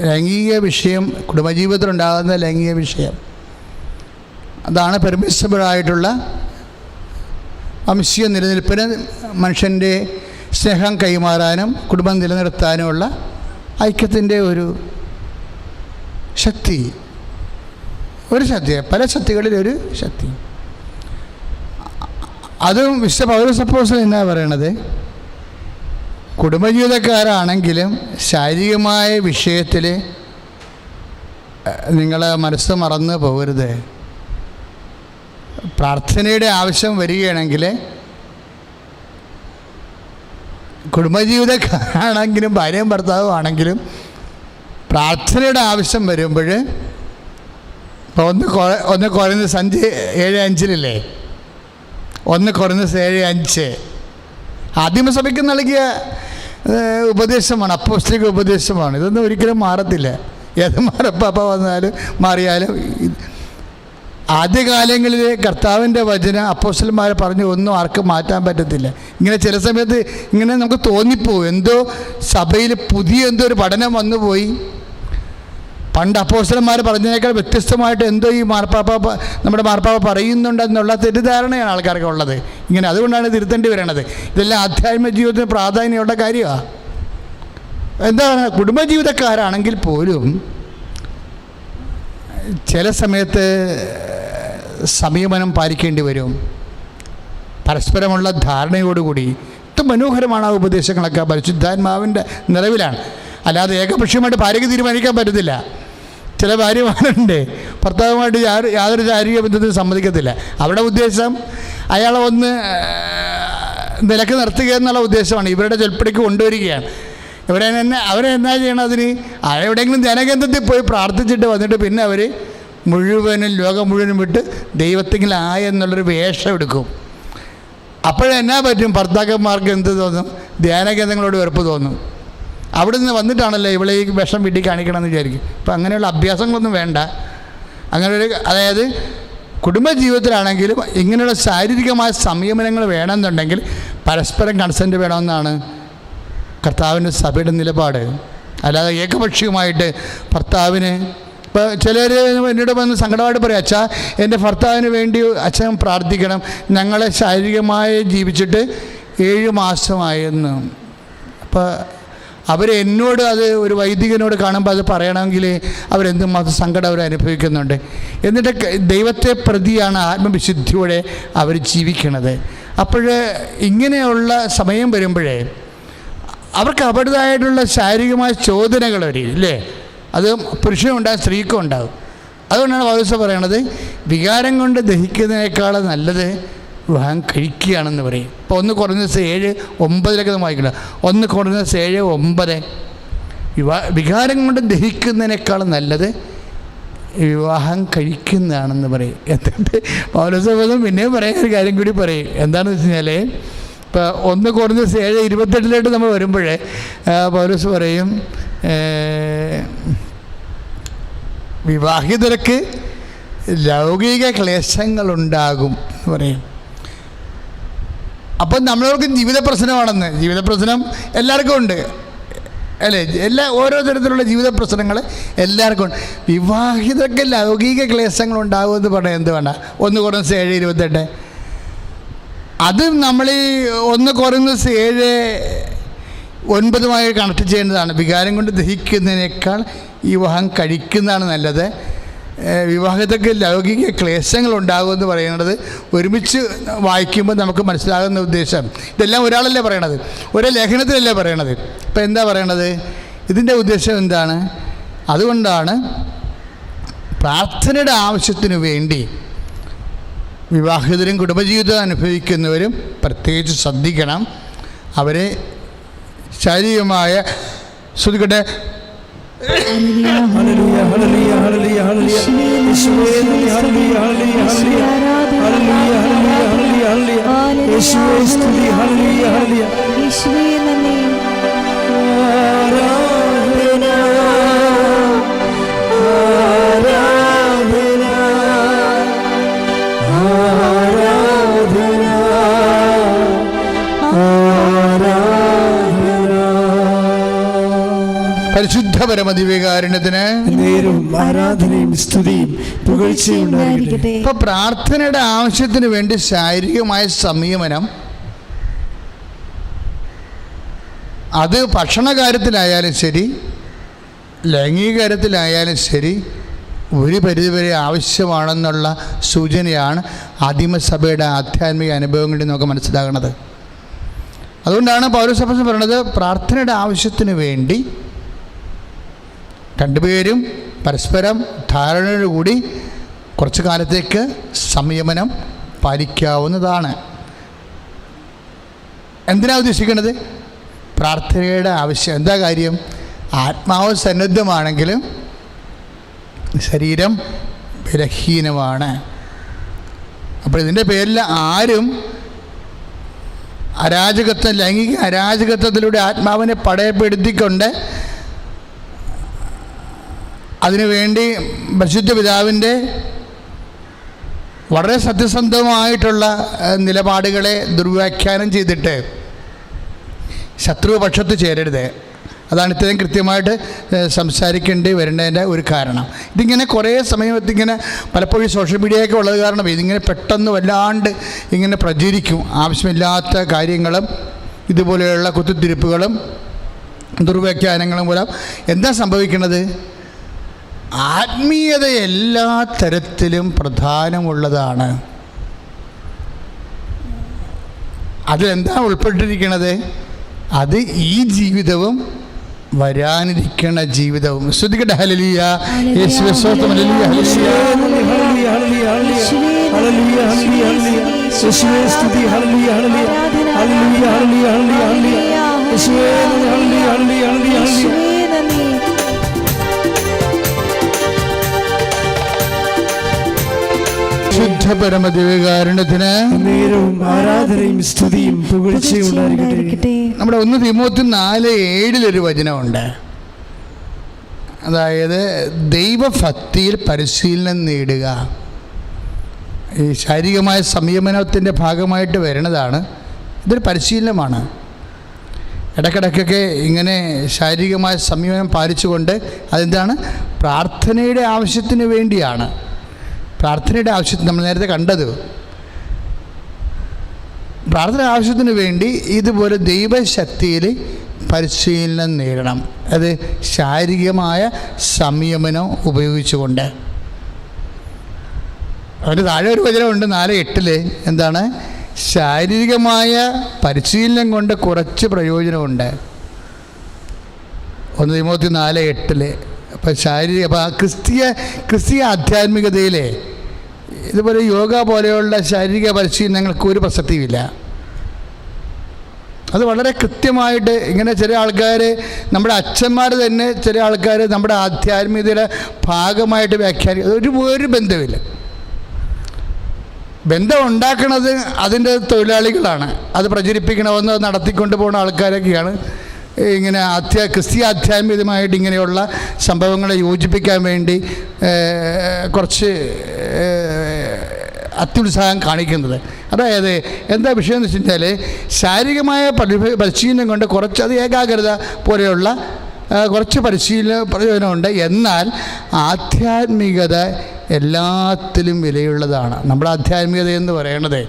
ലൈംഗിക വിഷയം, കുടുംബജീവിതത്തിലുണ്ടാകുന്ന ലൈംഗിക വിഷയം, അതാണ് പെർമിസിബിളായിട്ടുള്ള വംശീയ നിലനിൽപ്പിന്, മനുഷ്യൻ്റെ സ്നേഹം കൈമാറാനും കുടുംബം നിലനിർത്താനുമുള്ള ഐക്യത്തിൻ്റെ ഒരു ശക്തി, പല ശക്തികളിലൊരു ശക്തി. അതും വിശുദ്ധ പൗലോസ് അപ്പോസ്തലൻ എന്നാ പറയണത്, കുടുംബജീവിതക്കാരാണെങ്കിലും ശാരീരികമായ വിഷയത്തിൽ നിങ്ങൾ മനസ്സ് മറന്നു പോകരുത്. പ്രാർത്ഥനയുടെ ആവശ്യം വരികയാണെങ്കിൽ കുടുംബജീവിതക്കാരാണെങ്കിലും ഭാര്യയും ഭർത്താവും ആണെങ്കിലും പ്രാർത്ഥനയുടെ ആവശ്യം വരുമ്പോൾ, ഇപ്പോൾ ഒന്ന് കുറഞ്ഞ 7:5 1 കൊരിന്ത്യർ 7:5 ആദിമസഭയ്ക്ക് നൽകിയ ഉപദേശമാണ്, അപ്പോസ്തലിക ഉപദേശമാണ്. ഇതൊന്നും ഒരിക്കലും മാറത്തില്ല. ഏത് മാർപ്പാപ്പ വന്നാലും മാറിയാലും ആദ്യകാലങ്ങളിൽ കർത്താവിൻ്റെ വചനം അപ്പോസ്തലന്മാരെ പറഞ്ഞു ഒന്നും ആർക്കും മാറ്റാൻ പറ്റത്തില്ല. ഇങ്ങനെ ചില സമയത്ത് ഇങ്ങനെ നമുക്ക് തോന്നിപ്പോവും, എന്തോ സഭയിൽ പുതിയ എന്തോ ഒരു പഠനം വന്നുപോയി, പണ്ട് അപ്പോസ്തലന്മാർ പറഞ്ഞതിനേക്കാൾ വ്യത്യസ്തമായിട്ട് എന്തോ ഈ നമ്മുടെ മാർപ്പാപ്പ പറയുന്നുണ്ടെന്നുള്ള തെറ്റിദ്ധാരണയാണ് ആൾക്കാർക്ക് ഉള്ളത്. ഇങ്ങനെ അതുകൊണ്ടാണ് തിരുത്തേണ്ടി വരണത്. ഇതെല്ലാം ആധ്യാത്മിക ജീവിതത്തിന് പ്രാധാന്യമുള്ള കാര്യമാണ്. എന്താണ്, കുടുംബജീവിതക്കാരാണെങ്കിൽ പോലും ചില സമയത്ത് സംയമനം പാലിക്കേണ്ടി വരും. പരസ്പരമുള്ള ധാരണയോടുകൂടി. ഇത് മനോഹരമാണ് ആ ഉപദേശങ്ങളൊക്കെ, പരിശുദ്ധാത്മാവിൻ്റെ നിറവിലാണ്. അല്ലാതെ ഏകപക്ഷീയമായിട്ട് ഭാര്യയ്ക്ക് തീരുമാനിക്കാൻ പറ്റത്തില്ല. ചില ഭാര്യമാരുണ്ട് ഭർത്താവുമായിട്ട് യാതൊരു ശാരീരിക ബന്ധത്തിനും സമ്മതിക്കത്തില്ല. അവരുടെ ഉദ്ദേശം അയാളെ ഒന്ന് നിലക്ക് നിർത്തുക എന്നുള്ള ഉദ്ദേശമാണ്, ഇവരുടെ ചൊൽപ്പടിക്ക് കൊണ്ടുവരികയാണ്. അവരെ എന്നാ ചെയ്യണം, അതിന് എവിടെയെങ്കിലും ജനകേന്ദ്രത്തിൽ പോയി പ്രാർത്ഥിച്ചിട്ട് വന്നിട്ട് പിന്നെ അവർ മുഴുവനും ലോകം മുഴുവനും വിട്ട് ദൈവത്തെങ്കിലും ആയെന്നുള്ളൊരു വേഷം എടുക്കും. അപ്പോഴെന്നാ പറ്റും, ഭർത്താക്കന്മാർക്ക് എന്ത് തോന്നും, ധ്യാനകേന്ദ്രങ്ങളോട് വെറുപ്പ് തോന്നും. അവിടെ നിന്ന് വന്നിട്ടാണല്ലോ ഇവളെ ഈ വിഷം വീട്ടിൽ കാണിക്കണമെന്ന് വിചാരിക്കും. ഇപ്പം അങ്ങനെയുള്ള അഭ്യാസങ്ങളൊന്നും വേണ്ട. അങ്ങനെയൊരു, അതായത് കുടുംബജീവിതത്തിലാണെങ്കിലും ഇങ്ങനെയുള്ള ശാരീരികമായ സംയമനങ്ങൾ വേണമെന്നുണ്ടെങ്കിൽ പരസ്പരം കൺസെൻറ്റ് വേണമെന്നാണ് കർത്താവിൻ്റെ സഭയുടെ നിലപാട്. അല്ലാതെ ഏകപക്ഷീയമായിട്ട് ഭർത്താവിന്, ഇപ്പോൾ ചിലർ എന്നോട് വന്ന് സങ്കടമായിട്ട് പറയും, അച്ഛാ എൻ്റെ ഭർത്താവിന് വേണ്ടി അച്ഛൻ പ്രാർത്ഥിക്കണം, ഞങ്ങളെ ശാരീരികമായി ജീവിച്ചിട്ട് 7 മാസമായെന്ന്. അപ്പോൾ എന്നോട് അത് ഒരു വൈദികനോട് കാണുമ്പോൾ അത് പറയണമെങ്കിൽ അവരെന്തുമാത്രം സങ്കടം അവർ അനുഭവിക്കുന്നുണ്ട്. എന്നിട്ട് ദൈവത്തെ പ്രതിയാണ് ആത്മവിശുദ്ധിയോടെ അവർ ജീവിക്കണത്. അപ്പോൾ ഇങ്ങനെയുള്ള സമയം വരുമ്പോഴേ അവർക്ക് അവരുടേതായിട്ടുള്ള ശാരീരികമായ ചോദനകൾ വരും, ഇല്ലേ? അത് പുരുഷനും ഉണ്ടാകും, സ്ത്രീക്കും ഉണ്ടാകും. അതുകൊണ്ടാണ് പൗലോസ് പറയണത്, വികാരം കൊണ്ട് ദഹിക്കുന്നതിനേക്കാൾ നല്ലത് വിവാഹം കഴിക്കുകയാണെന്ന് പറയും. ഇപ്പോൾ 1 കൊരിന്ത്യർ 7:9 നമ്മൾ വായിക്കണം. 1 കൊരിന്ത്യർ 7:9 വികാരം കൊണ്ട് ദഹിക്കുന്നതിനേക്കാൾ നല്ലത് വിവാഹം കഴിക്കുന്നതാണെന്ന് പറയും. എന്നിട്ട് പൗലോസ് പിന്നെയും പറയാൻ ഒരു കാര്യം കൂടി പറയും. എന്താണെന്ന് വെച്ച് കഴിഞ്ഞാൽ, ഇപ്പോൾ 1 കൊരിന്ത്യർ 7:28 നമ്മൾ വരുമ്പോഴേ പൗലോസ് പറയും, വിവാഹിതർക്ക് ലൗകിക ക്ലേശങ്ങളുണ്ടാകും എന്ന് പറയും. അപ്പം നമ്മളവർക്ക് ജീവിത പ്രശ്നമാണെന്ന്. ജീവിത പ്രശ്നം എല്ലാവർക്കും ഉണ്ട്, അല്ലേ? ഓരോ തരത്തിലുള്ള ജീവിത പ്രശ്നങ്ങൾ എല്ലാവർക്കും ഉണ്ട്. വിവാഹിതർക്ക് ലൗകിക ക്ലേശങ്ങളുണ്ടാകുമെന്ന് പറയാൻ എന്ത് വേണ്ട. 1 കൊരിന്ത്യർ 7:28 അത് നമ്മൾ ഈ 1 കൊരിന്ത്യർ 7:9 കണക്ട് ചെയ്യേണ്ടതാണ്. വികാരം കൊണ്ട് ദഹിക്കുന്നതിനേക്കാൾ ഈ വിവാഹം കഴിക്കുന്നതാണ് നല്ലത്. വിവാഹത്തൊക്കെ ലൗകിക ക്ലേശങ്ങൾ ഉണ്ടാകുമെന്ന് പറയുന്നത് ഒരുമിച്ച് വായിക്കുമ്പോൾ നമുക്ക് മനസ്സിലാകുന്ന ഉദ്ദേശം, ഇതെല്ലാം ഒരാളല്ലേ പറയണത്, ഒരേ ലേഖനത്തിലല്ലേ പറയണത്. ഇപ്പം എന്താ പറയണത്, ഇതിൻ്റെ ഉദ്ദേശം എന്താണ്? അതുകൊണ്ടാണ് പ്രാർത്ഥനയുടെ ആവശ്യത്തിനു വേണ്ടി വിവാഹിതരും കുടുംബജീവിതം അനുഭവിക്കുന്നവരും പ്രത്യേകിച്ച് ശ്രദ്ധിക്കണം. അവരെ ശാരീരികമായ ശ്രദ്ധിക്കട്ടെ. പരിശുദ്ധ പരമദിവ്യകാരുണ്യത്തിന് നേരവും ആരാധനയും സ്തുതിയും പുകഴ്ചയും ഉണ്ടായിരിക്കട്ടെ. ഇപ്പൊ പ്രാർത്ഥനയുടെ ആവശ്യത്തിന് വേണ്ടി ശാരീരികമായ സംയമനം, അത് ഭക്ഷണകാര്യത്തിലായാലും ശരി ലൈംഗിക കാര്യത്തിലായാലും ശരി ഒരു പരിധിവരെ ആവശ്യമാണെന്നുള്ള സൂചനയാണ് ആദിമസഭയുടെ ആധ്യാത്മിക അനുഭവങ്ങളിൽ നമുക്ക് മനസ്സിലാകുന്നത്. അതുകൊണ്ടാണ് പൗലോസ് അപ്പോസ്തലൻ പറയുന്നത്, പ്രാർത്ഥനയുടെ ആവശ്യത്തിന് വേണ്ടി രണ്ടുപേരും പരസ്പരം ധാരണയോടുകൂടി കുറച്ചു കാലത്തേക്ക് സംയമനം പാലിക്കാവുന്നതാണ്. എന്തിനാ ഉദ്ദേശിക്കുന്നത്? പ്രാർത്ഥനയുടെ ആവശ്യം. എന്താ കാര്യം? ആത്മാവ് സന്നദ്ധമാണെങ്കിലും ശരീരം ബലഹീനമാണ്. അപ്പോൾ ഇതിൻ്റെ പേരിൽ ആരും അരാജകത്വം, ലൈംഗിക അരാജകത്വത്തിലൂടെ ആത്മാവിനെ പടയപ്പെടുത്തിക്കൊണ്ട് അതിനുവേണ്ടി പരിശുദ്ധ പിതാവിൻ്റെ വളരെ സത്യസന്ധമായിട്ടുള്ള നിലപാടുകളെ ദുർവ്യാഖ്യാനം ചെയ്തിട്ട് ശത്രുപക്ഷത്ത് ചേരരുത്. അതാണ് ഇത്രയും കൃത്യമായിട്ട് സംസാരിക്കേണ്ടി വരേണ്ടതിൻ്റെ ഒരു കാരണം. ഇതിങ്ങനെ കുറേ സമയത്തിങ്ങനെ പലപ്പോഴും സോഷ്യൽ മീഡിയയൊക്കെ ഉള്ളത് കാരണം ഇതിങ്ങനെ പെട്ടെന്ന് വല്ലാണ്ട് ഇങ്ങനെ പ്രചരിക്കും. ആവശ്യമില്ലാത്ത കാര്യങ്ങളും ഇതുപോലെയുള്ള കുത്തിത്തിരിപ്പുകളും ദുർവ്യാഖ്യാനങ്ങളും മൂലം എന്താ സംഭവിക്കുന്നത്? ആത്മീയത എല്ലാ തരത്തിലും പ്രധാനമുള്ളതാണ്. അതിലെന്താ ഉൾപ്പെട്ടിരിക്കുന്നത്? അത് ഈ ജീവിതവും വരാനിരിക്കുന്ന ജീവിതവും. ശ്രദ്ധിക്കട്ടെ. ഹല്ലേലൂയ, യേശുവേ സ്തോത്രം. ഹല്ലേലൂയ, ഹല്ലേലൂയ, ഹല്ലേലൂയ, ഹല്ലേലൂയ, യേശുവേ സ്തുതി. ഹല്ലേലൂയ, ഹല്ലേലൂയ, ഹല്ലേലൂയ, ഹല്ലേലൂയ, യേശുവേ ഹല്ലേലൂയ, ഹല്ലേലൂയ, ഹല്ലേലൂയ. ശുദ്ധ പരമദിവ്യകാരുണ്യത്തിന് നേരവും ആരാധനയും സ്തുതിയും പുകഴ്ചയും ഉണ്ടായിരിക്കട്ടെ. നമ്മുടെ 1 തിമോത്തി 4:7 വചനമുണ്ട്. അതായത് ദൈവഭക്തിയിൽ പരിശീലനം നേടുക. ഈ ശാരീരികമായ സംയമനത്തിൻ്റെ ഭാഗമായിട്ട് വരുന്നതാണ്. ഇതൊരു പരിശീലനമാണ്. ഇടയ്ക്കിടയ്ക്കൊക്കെ ഇങ്ങനെ ശാരീരികമായ സംയമനം പാലിച്ചുകൊണ്ട് അതെന്താണ്? പ്രാർത്ഥനയുടെ ആവശ്യത്തിന് വേണ്ടിയാണ്. പ്രാർത്ഥനയുടെ ആവശ്യത്തിന് നമ്മൾ നേരത്തെ കണ്ടത്, പ്രാർത്ഥന ആവശ്യത്തിന് വേണ്ടി ഇതുപോലെ ദൈവശക്തിയിൽ പരിശീലനം നേടണം. അത് ശാരീരികമായ സംയമനം ഉപയോഗിച്ചുകൊണ്ട്. അതിന് താഴെ ഒരു വചനമുണ്ട് 4:8. എന്താണ്? ശാരീരികമായ പരിശീലനം കൊണ്ട് കുറച്ച് പ്രയോജനമുണ്ട്. 1 തിമോത്തി 4:8. അപ്പം അപ്പോൾ ക്രിസ്തീയ ആധ്യാത്മികതയിലെ ഇതുപോലെ യോഗ പോലെയുള്ള ശാരീരിക പരിശീലനങ്ങൾക്ക് ഒരു പ്രസക്തിയുമില്ല. അത് വളരെ കൃത്യമായിട്ട് ഇങ്ങനെ ചില ആൾക്കാർ, നമ്മുടെ അച്ഛന്മാർ തന്നെ ചില ആൾക്കാർ നമ്മുടെ ആധ്യാത്മികതയുടെ ഭാഗമായിട്ട് വ്യാഖ്യാനിക്കുക. ഒരു ബന്ധമില്ല. ബന്ധം ഉണ്ടാക്കുന്നത് അതിൻ്റെ തൊഴിലാളികളാണ്. അത് പ്രചരിപ്പിക്കണമെന്ന് നടത്തിക്കൊണ്ട് പോകുന്ന ആൾക്കാരൊക്കെയാണ് ഇങ്ങനെ ക്രിസ്തീയ ആധ്യാത്മികമായിട്ട് ഇങ്ങനെയുള്ള സംഭവങ്ങളെ യോജിപ്പിക്കാൻ വേണ്ടി കുറച്ച് അത്യുത്സാഹം കാണിക്കുന്നത്. അതായത് എന്താ വിഷയം എന്ന് വെച്ച് കഴിഞ്ഞാൽ, ശാരീരികമായ പരിശീലനം കൊണ്ട് കുറച്ചത് ഏകാഗ്രത പോലെയുള്ള കുറച്ച് പ്രയോജനമുണ്ട്. എന്നാൽ ആധ്യാത്മികത എല്ലാത്തിലും വിലയുള്ളതാണ്. നമ്മുടെ ആധ്യാത്മികത എന്ന് പറയുന്നത്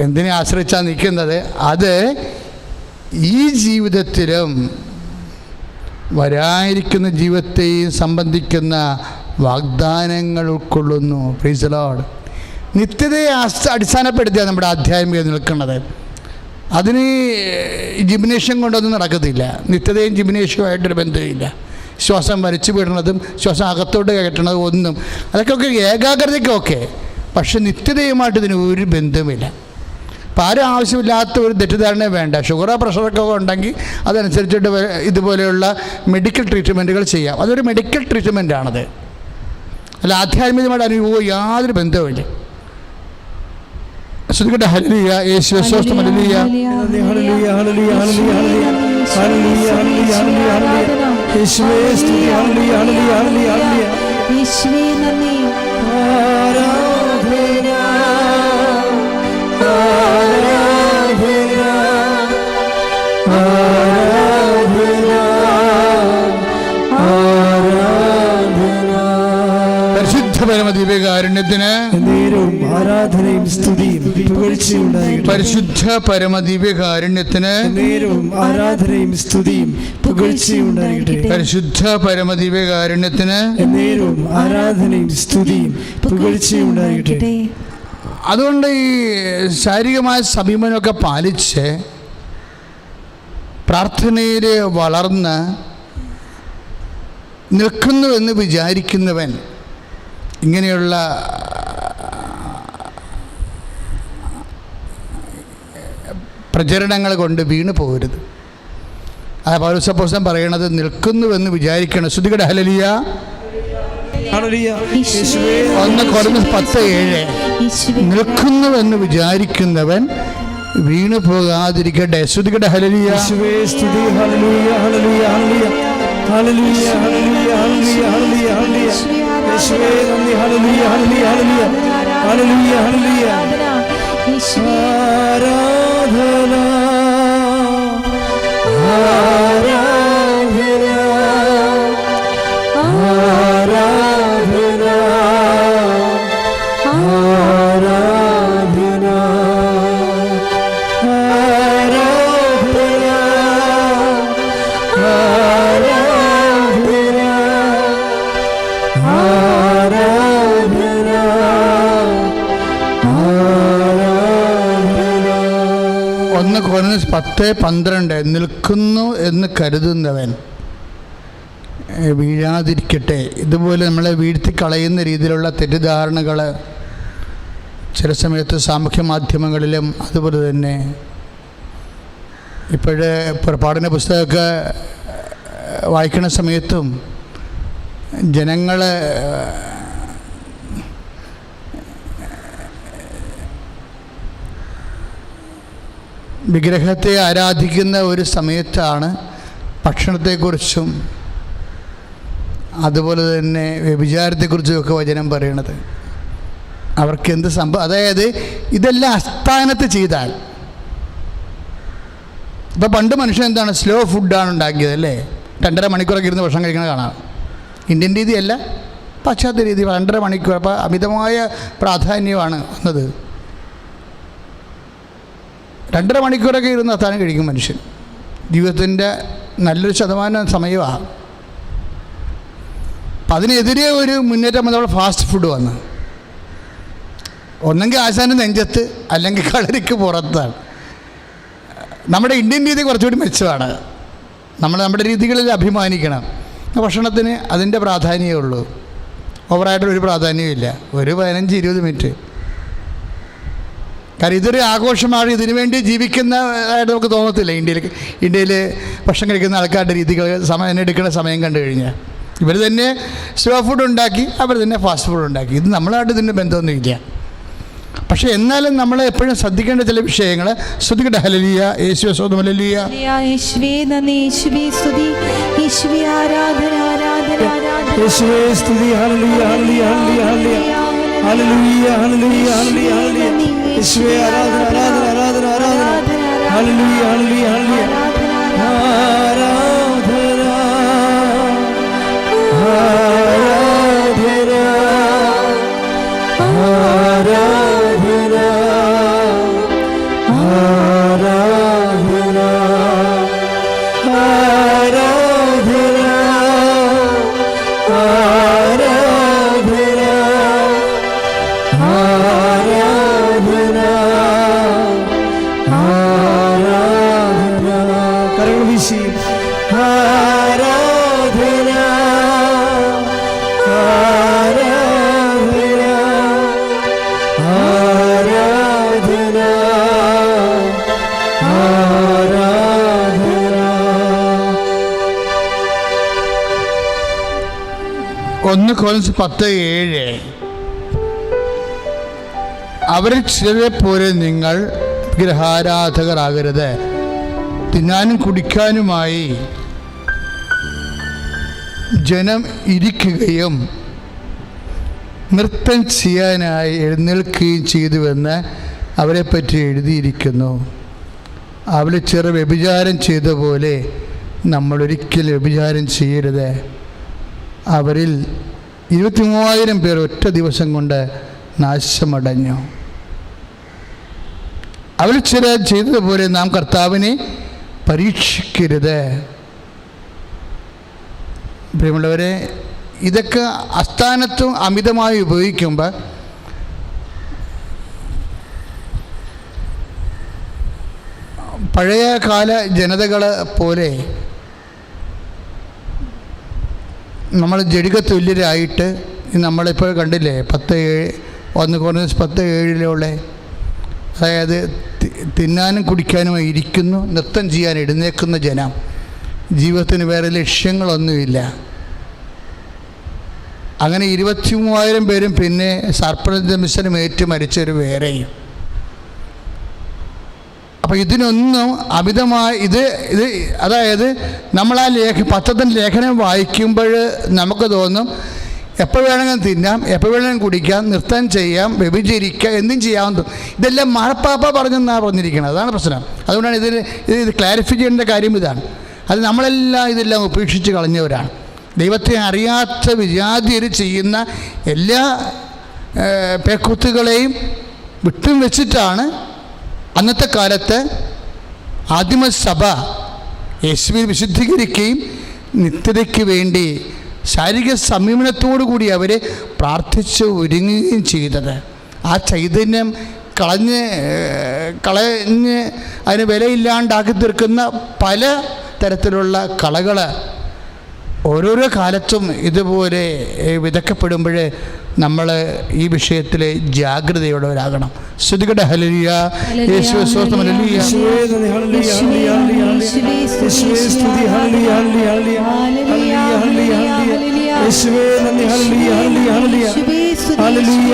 എന്തിനെ ആശ്രയിച്ചാണ് നിൽക്കുന്നത്? അത് ഈ ജീവിതത്തിലും വരാനിരിക്കുന്ന ജീവിതത്തെയും സംബന്ധിക്കുന്ന വാഗ്ദാനങ്ങൾ ഉൾക്കൊള്ളുന്നു. Praise the Lord. നിത്യതയെ അടിസ്ഥാനപ്പെടുത്തിയാണ് നമ്മുടെ ആധ്യാത്മികത നിൽക്കുന്നത്. അതിന് ജിംനേഷ്യം കൊണ്ടൊന്നും നടക്കത്തില്ല. നിത്യതയും ജിംനേഷ്യവുമായിട്ടൊരു ബന്ധമില്ല. ശ്വാസം വലിച്ചു വിടുന്നതും ശ്വാസം അകത്തോട്ട് കയറ്റുന്നതും ഒന്നും അതൊക്കെ ഏകാഗ്രതയ്ക്കൊക്കെ, പക്ഷെ നിത്യതയുമായിട്ട് ഇതിന് ഒരു ബന്ധമില്ല. അപ്പോൾ ആരും ആവശ്യമില്ലാത്ത ഒരു തെറ്റിദ്ധാരണ വേണ്ട. ഷുഗറോ പ്രഷറൊക്കെ ഉണ്ടെങ്കിൽ അതനുസരിച്ചിട്ട് ഇതുപോലെയുള്ള മെഡിക്കൽ ട്രീറ്റ്മെൻറ്റുകൾ ചെയ്യാം. അതൊരു മെഡിക്കൽ ട്രീറ്റ്മെൻറ്റാണത്. അല്ല ആധ്യാത്മികമായിട്ട് അനുഭവം യാതൊരു ബന്ധവുമില്ല. ശ്രദ്ധിക്കട്ടെ. ഹല്ലേലൂയ, യേശുവേ സ്തോത്രം. ഹല്ലേലൂയ, ഹല്ലേലൂയ, ഹല്ലേലൂയ, ഹല്ലേലൂയ, ഹല്ലേലൂയ, യേശുവേ സ്തുതി. ഹല്ലേലൂയ, ഹല്ലേലൂയ, ഹല്ലേലൂയ, യേശുവേ നന്ദി. പരമദിവ്യകാരുണ്യത്തിന് ആരാധനയും സ്തുതിയും പുകഴ്ചയും ഉണ്ടായിരിക്കട്ടെ. പരിശുദ്ധ പരമദിവ്യകാരുണ്യത്തിന് ആരാധനയും സ്തുതിയും പുകഴ്ചയും ഉണ്ടായിരിക്കട്ടെ. പരിശുദ്ധ പരമദിവ്യകാരുണ്യത്തിന് ആരാധനയും സ്തുതിയും പുകഴ്ചയും ഉണ്ടായിരിക്കട്ടെ. അതുകൊണ്ട് ഈ ശാരീരികമായ സമീപനമൊക്കെ പാലിച്ച് പ്രാർത്ഥനയിൽ വളർന്ന് നിൽക്കുന്നുവെന്ന് വിചാരിക്കുന്നവൻ ഇങ്ങനെയുള്ള പ്രചരണങ്ങൾ കൊണ്ട് വീണു പോകരുത്. ആ പൗലോസ് അപ്പോസ്തലൻ പറയണത് നിൽക്കുന്നുവെന്ന് വിചാരിക്കണം. ശ്രുതികട ഹല്ലേലൂയ. 1 കൊരിന്ത്യർ 10:7 നിൽക്കുന്നുവെന്ന് വിചാരിക്കുന്നവൻ വീണു പോകാതിരിക്കട്ടെ. ശ്രുതികട ഹല്ലേലൂയ. ഹല്ലേലൂയ ഹല്ലേലൂയ ഹല്ലേലൂയ ഹല്ലേലൂയ ഹല്ലേലൂയ യേശുവേ നന്ദി ഹല്ലേലൂയ ഹല്ലേലൂയ ഹല്ലേലൂയ ഹല്ലേലൂയ ഹല്ലേലൂയ ഒന്ന് കൊരിന്ത്യർ 10:12 നിൽക്കുന്നു എന്ന് കരുതുന്നവൻ വീഴാതിരിക്കട്ടെ. ഇതുപോലെ നമ്മളെ വീഴ്ത്തി കളയുന്ന രീതിയിലുള്ള തെറ്റിദ്ധാരണകൾ ചില സമയത്ത് സാമൂഹ്യ മാധ്യമങ്ങളിലും അതുപോലെ തന്നെ ഇപ്പോഴേ പുറപ്പാടിൻ്റെ പുസ്തകമൊക്കെ വായിക്കുന്ന സമയത്തും ജനങ്ങൾ വിഗ്രഹത്തെ ആരാധിക്കുന്ന ഒരു സമയത്താണ് ഭക്ഷണത്തെക്കുറിച്ചും അതുപോലെ തന്നെ വ്യഭിചാരത്തെക്കുറിച്ചുമൊക്കെ വചനം പറയണത്. അവർക്ക് എന്ത് അതായത് ഇതെല്ലാം അസ്ഥാനത്ത് ചെയ്താൽ, ഇപ്പോൾ പണ്ട് മനുഷ്യൻ എന്താണ് സ്ലോ ഫുഡാണ് ഉണ്ടാക്കിയത് അല്ലേ, 2.5 മണിക്കൂറൊക്കെ ഇരുന്ന് ഭക്ഷണം കഴിക്കുന്നത് കാണാം. ഇന്ത്യൻ രീതിയല്ല, പാശ്ചാത്യ രീതി 2.5 മണിക്കൂർ. അപ്പോൾ അമിതമായ പ്രാധാന്യമാണ് വന്നത്. 2.5 മണിക്കൂറൊക്കെ ഇരുന്ന് അത്താഴം കഴിക്കും മനുഷ്യൻ. ജീവിതത്തിൻ്റെ നല്ലൊരു ശതമാനം സമയമാണ്. അപ്പം അതിനെതിരെ ഒരു മുന്നേറ്റം നമ്മൾ ഫാസ്റ്റ് ഫുഡ് വന്ന് ഒന്നെങ്കിൽ ആശാൻ്റെ നെഞ്ചത്ത് അല്ലെങ്കിൽ കളരിക്ക് പുറത്താണ്. നമ്മുടെ ഇന്ത്യൻ രീതി കുറച്ചുകൂടി മെച്ചമാണ്. നമ്മൾ നമ്മുടെ രീതികളിൽ അഭിമാനിക്കണം. ഭക്ഷണത്തിന് അതിൻ്റെ പ്രാധാന്യമേ ഉള്ളൂ, ഓവറായിട്ടൊരു പ്രാധാന്യമില്ല. ഒരു 15-20 മിനിറ്റ്. കാരണം ഇതൊരു ആഘോഷമാണ്, ഇതിനു വേണ്ടി ജീവിക്കുന്നതായിട്ട് നമുക്ക് തോന്നത്തില്ല. ഇന്ത്യയിൽ ഭക്ഷണം കഴിക്കുന്ന ആൾക്കാരുടെ രീതികൾ സമയം എടുക്കുന്ന സമയം കണ്ടു കഴിഞ്ഞാൽ ഇവർ തന്നെ സ്ലോ ഫുഡ് ഉണ്ടാക്കി, അവർ തന്നെ ഫാസ്റ്റ് ഫുഡ് ഉണ്ടാക്കി. ഇത് നമ്മളായിട്ട് ഇതിൻ്റെ ബന്ധമൊന്നുമില്ല. പക്ഷെ എന്നാലും നമ്മൾ എപ്പോഴും ശ്രദ്ധിക്കേണ്ട ചില വിഷയങ്ങൾ ശ്രദ്ധിക്കട്ടെ. ഹല്ലേലൂയ, യേശുവേ സ്തോത്രം, ഹല്ലേലൂയ, യേശുവേ നന്ദി, യേശുവേ സ്തുതി, യേശുവേ ആരാധന, ആരാധന, ആരാധന, യേശുവേ സ്തുതി, ഹല്ലേലൂയ, ഹല്ലേലൂയ, ഹല്ലേലൂയ, ഹല്ലേലൂയ, ഹല്ലേലൂയ, ഹല്ലേലൂയ, യേശുവേ ആരാധന, ആരാധന, ആരാധന, ആരാധന, ഹല്ലേലൂയ, ഹല്ലേലൂയ, ഹല്ലേലൂയ, ആരാധന, ഒന്ന് കൊരിന്ത്യർ 10:7 അവരിൽ ചിലരെ പോലെ നിങ്ങൾ വിഗ്രഹാരാധകരാകരുത്, തിന്നാനും കുടിക്കാനുമായി ജനം ഇരിക്കുകയും നൃത്തം ചെയ്യാനായി എഴുന്നേൽക്കുകയും ചെയ്തുവെന്ന് അവരെപ്പറ്റി എഴുതിയിരിക്കുന്നു. അവരിൽ ചെറു വ്യഭിചാരം ചെയ്ത പോലെ നമ്മളൊരിക്കലും വ്യഭിചാരം ചെയ്യരുത്. അവരിൽ 23,000 പേർ ഒറ്റ ദിവസം കൊണ്ട് നാശമടഞ്ഞു. അവർ ചില ചെയ്തതുപോലെ നാം കർത്താവിനെ പരീക്ഷിക്കരുത്. പ്രിയമുള്ളവരെ, ഇതൊക്കെ അസ്ഥാനത്തും അമിതമായി ഉപയോഗിക്കുമ്പോൾ പഴയ കാല ജനതകൾ പോലെ നമ്മൾ ജഡിക തുല്യരായിട്ട് നമ്മളിപ്പോൾ കണ്ടില്ലേ 1 കൊരിന്ത്യർ 10:7 അതായത് തിന്നാനും കുടിക്കാനുമായി ഇരിക്കുന്നു, നൃത്തം ചെയ്യാൻ എഴുന്നേൽക്കുന്ന ജനം. ജീവിതത്തിന് വേറെ ലക്ഷ്യങ്ങളൊന്നുമില്ല. അങ്ങനെ 23,000 പേരും പിന്നെ സർപ്പദംശനം ഏറ്റു മരിച്ചൊരു വേറെയും. അപ്പോൾ അപ്പോൾ ഇതിനൊന്നും അമിതമായി ഇത് അതായത് നമ്മൾ ആ പത്രത്തിൻ്റെ ലേഖനം വായിക്കുമ്പോൾ നമുക്ക് തോന്നും എപ്പോൾ വേണമെങ്കിലും തിന്നാം, എപ്പോൾ വേണമെങ്കിലും കുടിക്കാം, നൃത്തം ചെയ്യാം, വ്യഭിചരിക്കാം, എന്തും ചെയ്യാമെന്ന് തോന്നും. ഇതെല്ലാം മാർപ്പാപ്പ പറഞ്ഞെന്നാണ് പറഞ്ഞിരിക്കുന്നത്. അതാണ് പ്രശ്നം. അതുകൊണ്ടാണ് ഇത് ക്ലാരിഫൈ ചെയ്യേണ്ട കാര്യം ഇതാണ്. അത് നമ്മളെല്ലാം ഇതെല്ലാം ഉപേക്ഷിച്ച് കളഞ്ഞവരാണ്. ദൈവത്തെ അറിയാത്ത വിജാതിയർ ചെയ്യുന്ന എല്ലാ പേക്കൂത്തുകളെയും വിട്ടും വെച്ചിട്ടാണ് അന്നത്തെ കാലത്ത് ആദിമസഭ യേശുവിനെ വിശുദ്ധീകരിക്കുകയും നിത്യതയ്ക്ക് വേണ്ടി ശാരീരിക സംയമനത്തോടു കൂടി അവരെ പ്രാർത്ഥിച്ച് ഒരുങ്ങുകയും ചെയ്തത്. ആ ചൈതന്യം കളഞ്ഞ് അതിന് വിലയില്ലാണ്ടാക്കി തീർക്കുന്ന പല തരത്തിലുള്ള കളകൾ ഓരോരോ കാലത്തും ഇതുപോലെ വിതക്കപ്പെടുമ്പോൾ നമ്മൾ ഈ വിഷയത്തിൽ ജാഗ്രതയുള്ളവരാകണം. ശ്രുതികട ഹല്ലേലൂയ, യേശുവേ സ്തോത്രം, ഹല്ലേലൂയ, യേശുവേ നന്ദി, ഹല്ലേലൂയ, ഹല്ലേലൂയ, ഹല്ലേലൂയ, ഹല്ലേലൂയ,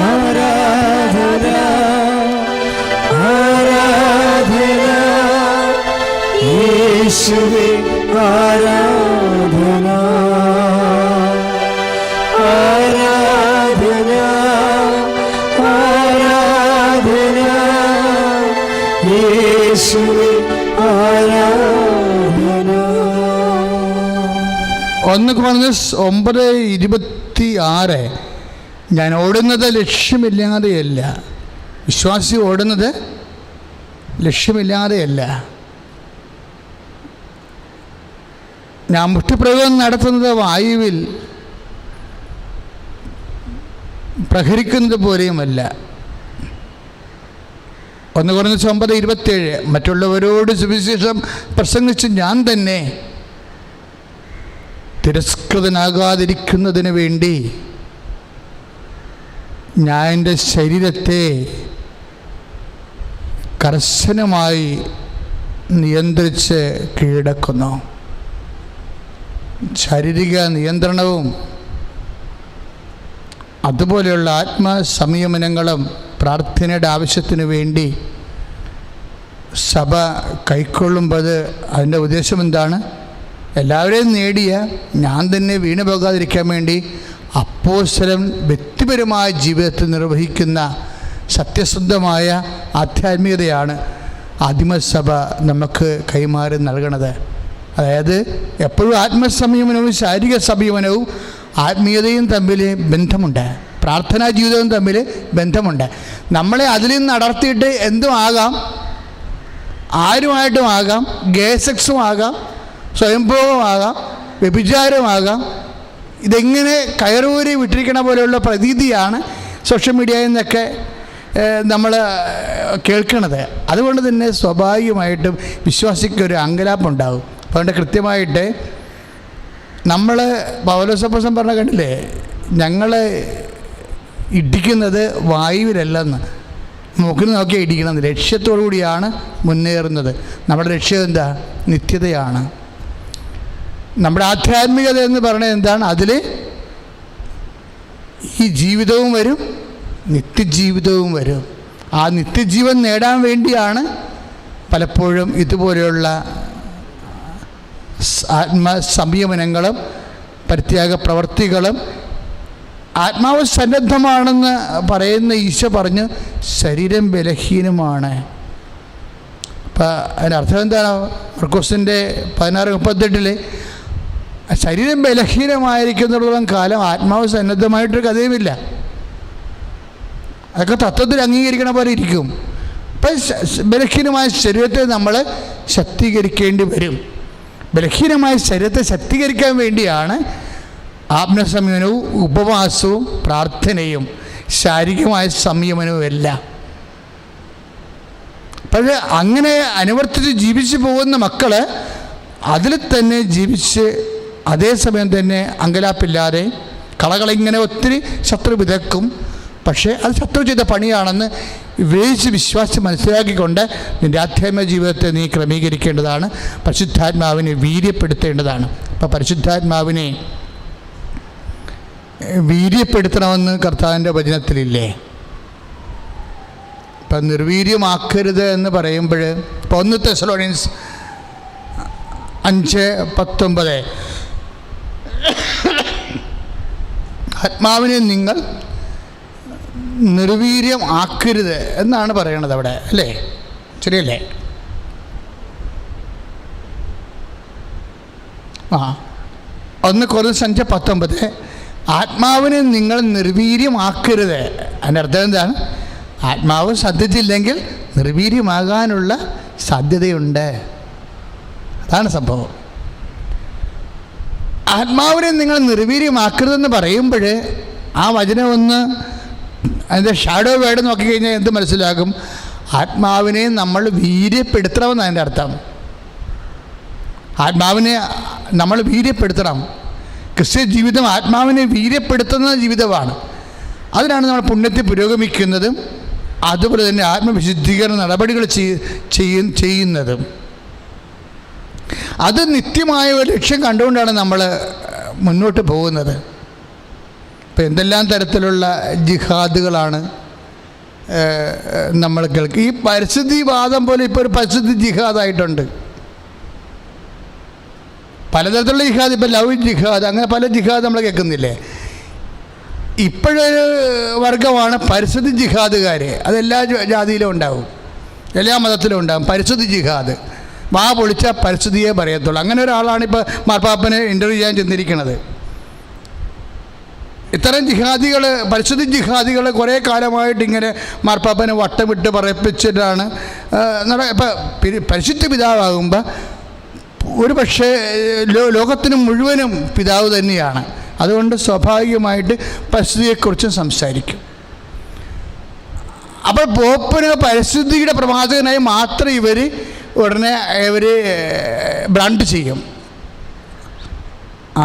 ആരാധന, ആരാധന, യേശുവേ ആരാധന, ആരാധന, ആരാധന, യേശുവേ ആരാധന. 1 Corinthians 9:26 ഞാൻ ഓടുന്നത് ലക്ഷ്യമില്ലാതെയല്ല. വിശ്വാസി ഓടുന്നത് ലക്ഷ്യമില്ലാതെയല്ല. ഞാൻ മുഷ്ടിപ്രയോഗം നടത്തുന്നത് വായുവിൽ പ്രഹരിക്കുന്നത് പോലെയുമല്ല. 1 Corinthians 9:27 മറ്റുള്ളവരോട് സുവിശേഷം പ്രസംഗിച്ച് ഞാൻ തന്നെ തിരസ്കൃതനാകാതിരിക്കുന്നതിന് വേണ്ടി ഞാൻ എൻ്റെ ശരീരത്തെ കർശനമായി നിയന്ത്രിച്ച് കീഴടക്കുന്നു. ശാരീരിക നിയന്ത്രണവും അതുപോലെയുള്ള ആത്മസംയമനങ്ങളും പ്രാർത്ഥനയുടെ ആവശ്യത്തിന് വേണ്ടി സഭ കൈക്കൊള്ളുമ്പോൾ അതിൻ്റെ ഉദ്ദേശം എന്താണ്? എല്ലാവരെയും നേടിയ ഞാൻ തന്നെ വീണു പോകാതിരിക്കാൻ വേണ്ടി അപ്പോസ്തലൻ വ്യക്തിപരമായ ജീവിതത്തിൽ നിർവഹിക്കുന്ന സത്യസന്ധമായ ആധ്യാത്മികതയാണ് ആദിമസഭ നമുക്ക് കൈമാറി നൽകണത്. അതായത് എപ്പോഴും ആത്മസംയമനവും ശാരീരിക സംയമനവും ആത്മീയതയും തമ്മിൽ ബന്ധമുണ്ട്, പ്രാർത്ഥനാ ജീവിതവും തമ്മിൽ ബന്ധമുണ്ട്. നമ്മളെ അതിൽ നിന്ന് അടർത്തിയിട്ട് എന്തും ആകാം, ആരുമായിട്ടും ആകാം, ഗേ സെക്സും ആകാം, സ്വയംഭോഗമാകാം, വ്യഭിചാരമാകാം. ഇതെങ്ങനെ കയറൂരി വിട്ടിരിക്കണ പോലെയുള്ള പ്രതീതിയാണ് സോഷ്യൽ മീഡിയയിൽ നിന്നൊക്കെ നമ്മൾ കേൾക്കണത്. അതുകൊണ്ട് തന്നെ സ്വാഭാവികമായിട്ടും വിശ്വാസിക്കൊരു അങ്കലാപ്പുണ്ടാകും. അതുകൊണ്ട് കൃത്യമായിട്ട് നമ്മൾ പൗലോസപ്പോസ്തലൻ പറഞ്ഞ കണ്ടില്ലേ, ഞങ്ങൾ ഇടിക്കുന്നത് വായുവിലല്ലെന്ന്, മൂക്കിന് നോക്കിയാൽ ഇടിക്കണമെന്ന്, ലക്ഷ്യത്തോടു കൂടിയാണ് മുന്നേറുന്നത്. നമ്മുടെ ലക്ഷ്യം എന്താ? നിത്യതയാണ്. നമ്മുടെ ആധ്യാത്മികത എന്ന് പറയുന്നത് എന്താണ്? അതിൽ ഈ ജീവിതവും വരും, നിത്യജീവിതവും വരും. ആ നിത്യജീവൻ നേടാൻ വേണ്ടിയാണ് പലപ്പോഴും ഇതുപോലെയുള്ള ആത്മസംയമനങ്ങളും പരിത്യാഗ പ്രവർത്തികളും. ആത്മാവ് സന്നദ്ധമാണെന്ന് പറയുന്ന ഈശോ പറഞ്ഞു ശരീരം ബലഹീനമാണ്. അപ്പം അതിനർത്ഥം എന്താണ്? മർക്കോസിൻ്റെ 16:38 ശരീരം ബലഹീനമായിരിക്കുന്നിടത്തോളം കാലം ആത്മാവ് സന്നദ്ധമായിട്ടൊരു കഥയുമില്ല. അതൊക്കെ തത്വത്തിൽ അംഗീകരിക്കണ പോലെ ഇരിക്കും. അപ്പം ബലഹീനമായ ശരീരത്തെ നമ്മൾ ശക്തീകരിക്കേണ്ടി വരും. ബലഹീനമായ ശരീരത്തെ ശക്തീകരിക്കാൻ വേണ്ടിയാണ് ആത്മസംയമനവും ഉപവാസവും പ്രാർത്ഥനയും ശാരീരികമായ സംയമനവും എല്ലാം. പക്ഷേ അങ്ങനെ അനുവർത്തിച്ച് ജീവിച്ചു പോകുന്ന മക്കൾ അതിൽ തന്നെ ജീവിച്ച് അതേസമയം തന്നെ അങ്കലാപ്പില്ലാതെ കളകളിങ്ങനെ ഒത്തിരി ശത്രു വിതക്കും. പക്ഷേ അത് ശത്രു ചെയ്ത പണിയാണെന്ന് വിവേചിച്ച് വിശ്വാസം മനസ്സിലാക്കിക്കൊണ്ട് നിൻ്റെ ആധ്യാത്മിക ജീവിതത്തെ നീ ക്രമീകരിക്കേണ്ടതാണ്. പരിശുദ്ധാത്മാവിനെ വീര്യപ്പെടുത്തേണ്ടതാണ്. അപ്പോൾ പരിശുദ്ധാത്മാവിനെ വീര്യപ്പെടുത്തണമെന്ന് കർത്താവിൻ്റെ വചനത്തിലില്ലേ? ഇപ്പം നിർവീര്യമാക്കരുത് എന്ന് പറയുമ്പോൾ ഇപ്പോൾ 1 തെസ്സലോനിയൻസ് 5:19 ആത്മാവിനെ നിങ്ങൾ നിർവീര്യം ആക്കരുത് എന്നാണ് പറയണത് അവിടെ, അല്ലേ? ശരിയല്ലേ? 1 കൊരിന്ത്യർ 5:19 ആത്മാവിനെ നിങ്ങൾ നിർവീര്യമാക്കരുത്. അതിൻ്റെ അർത്ഥം എന്താണ്? ആത്മാവ് ശ്രദ്ധിച്ചില്ലെങ്കിൽ നിർവീര്യമാകാനുള്ള സാധ്യതയുണ്ട്. അതാണ് സംഭവം. ആത്മാവിനെ നിങ്ങൾ നിർവീര്യമാക്കരുതെന്ന് പറയുമ്പോൾ ആ വചനം ഒന്ന് അതിൻ്റെ ഷാഡോ വേർഡ് നോക്കിക്കഴിഞ്ഞാൽ എന്ത് മനസ്സിലാകും? ആത്മാവിനെ നമ്മൾ വീര്യപ്പെടുത്തണമെന്നാണ് അതിൻ്റെ അർത്ഥം. ആത്മാവിനെ നമ്മൾ വീര്യപ്പെടുത്തണം. ക്രിസ്ത്യ ജീവിതം ആത്മാവിനെ വീര്യപ്പെടുത്തുന്ന ജീവിതമാണ്. അതിനാണ് നമ്മൾ പുണ്യത്തിൽ പുരോഗമിക്കുന്നതും അതുപോലെ തന്നെ ആത്മവിശുദ്ധീകരണ നടപടികൾ ചെയ്യുന്നതും. അത് നിത്യമായ ഒരു ലക്ഷ്യം കണ്ടുകൊണ്ടാണ് നമ്മൾ മുന്നോട്ട് പോകുന്നത്. ഇപ്പം എന്തെല്ലാം തരത്തിലുള്ള ജിഹാദുകളാണ് നമ്മൾ കേൾക്കുക. ഈ പരിസ്ഥിതിവാദം പോലെ ഇപ്പോൾ ഒരു പരിസ്ഥിതി ജിഹാദായിട്ടുണ്ട്. പലതരത്തിലുള്ള ജിഹാദ്, ഇപ്പോൾ ലവ് ജിഹാദ്, അങ്ങനെ പല ജിഹാദ് നമ്മൾ കേൾക്കുന്നില്ലേ? ഇപ്പോഴൊരു വർഗമാണ് പരിസ്ഥിതി ജിഹാദുകാർ. അതെല്ലാ ജാതിയിലും ഉണ്ടാവും, എല്ലാ മതത്തിലും ഉണ്ടാകും. പരിസ്ഥിതി ജിഹാദ്, വാ പൊളിച്ചാൽ പരിസ്ഥിതിയെ പറയത്തുള്ളൂ. അങ്ങനെ ഒരാളാണ് ഇപ്പോൾ മാർപ്പാപ്പനെ ഇൻ്റർവ്യൂ ചെയ്യാൻ ചെന്നിരിക്കുന്നത്. ഇത്തരം ജിഹാദികൾ, പരിസ്ഥിതി ജിഹാദികൾ കുറേ കാലമായിട്ട് ഇങ്ങനെ മാർപ്പാപ്പനെ വട്ടമിട്ട് പറയിപ്പിച്ചിട്ടാണ് ഇപ്പം പരിശുദ്ധ പിതാവാകുമ്പോൾ ഒരു പക്ഷേ ലോകത്തിന് മുഴുവനും പിതാവ് തന്നെയാണ്. അതുകൊണ്ട് സ്വാഭാവികമായിട്ട് പരിസ്ഥിതിയെക്കുറിച്ചും സംസാരിക്കും. അപ്പോൾ പോപ്പിന് പരിസ്ഥിതിയുടെ പ്രവാചകനായി മാത്രം ഉടനെ ബ്രാൻഡ് ചെയ്യും.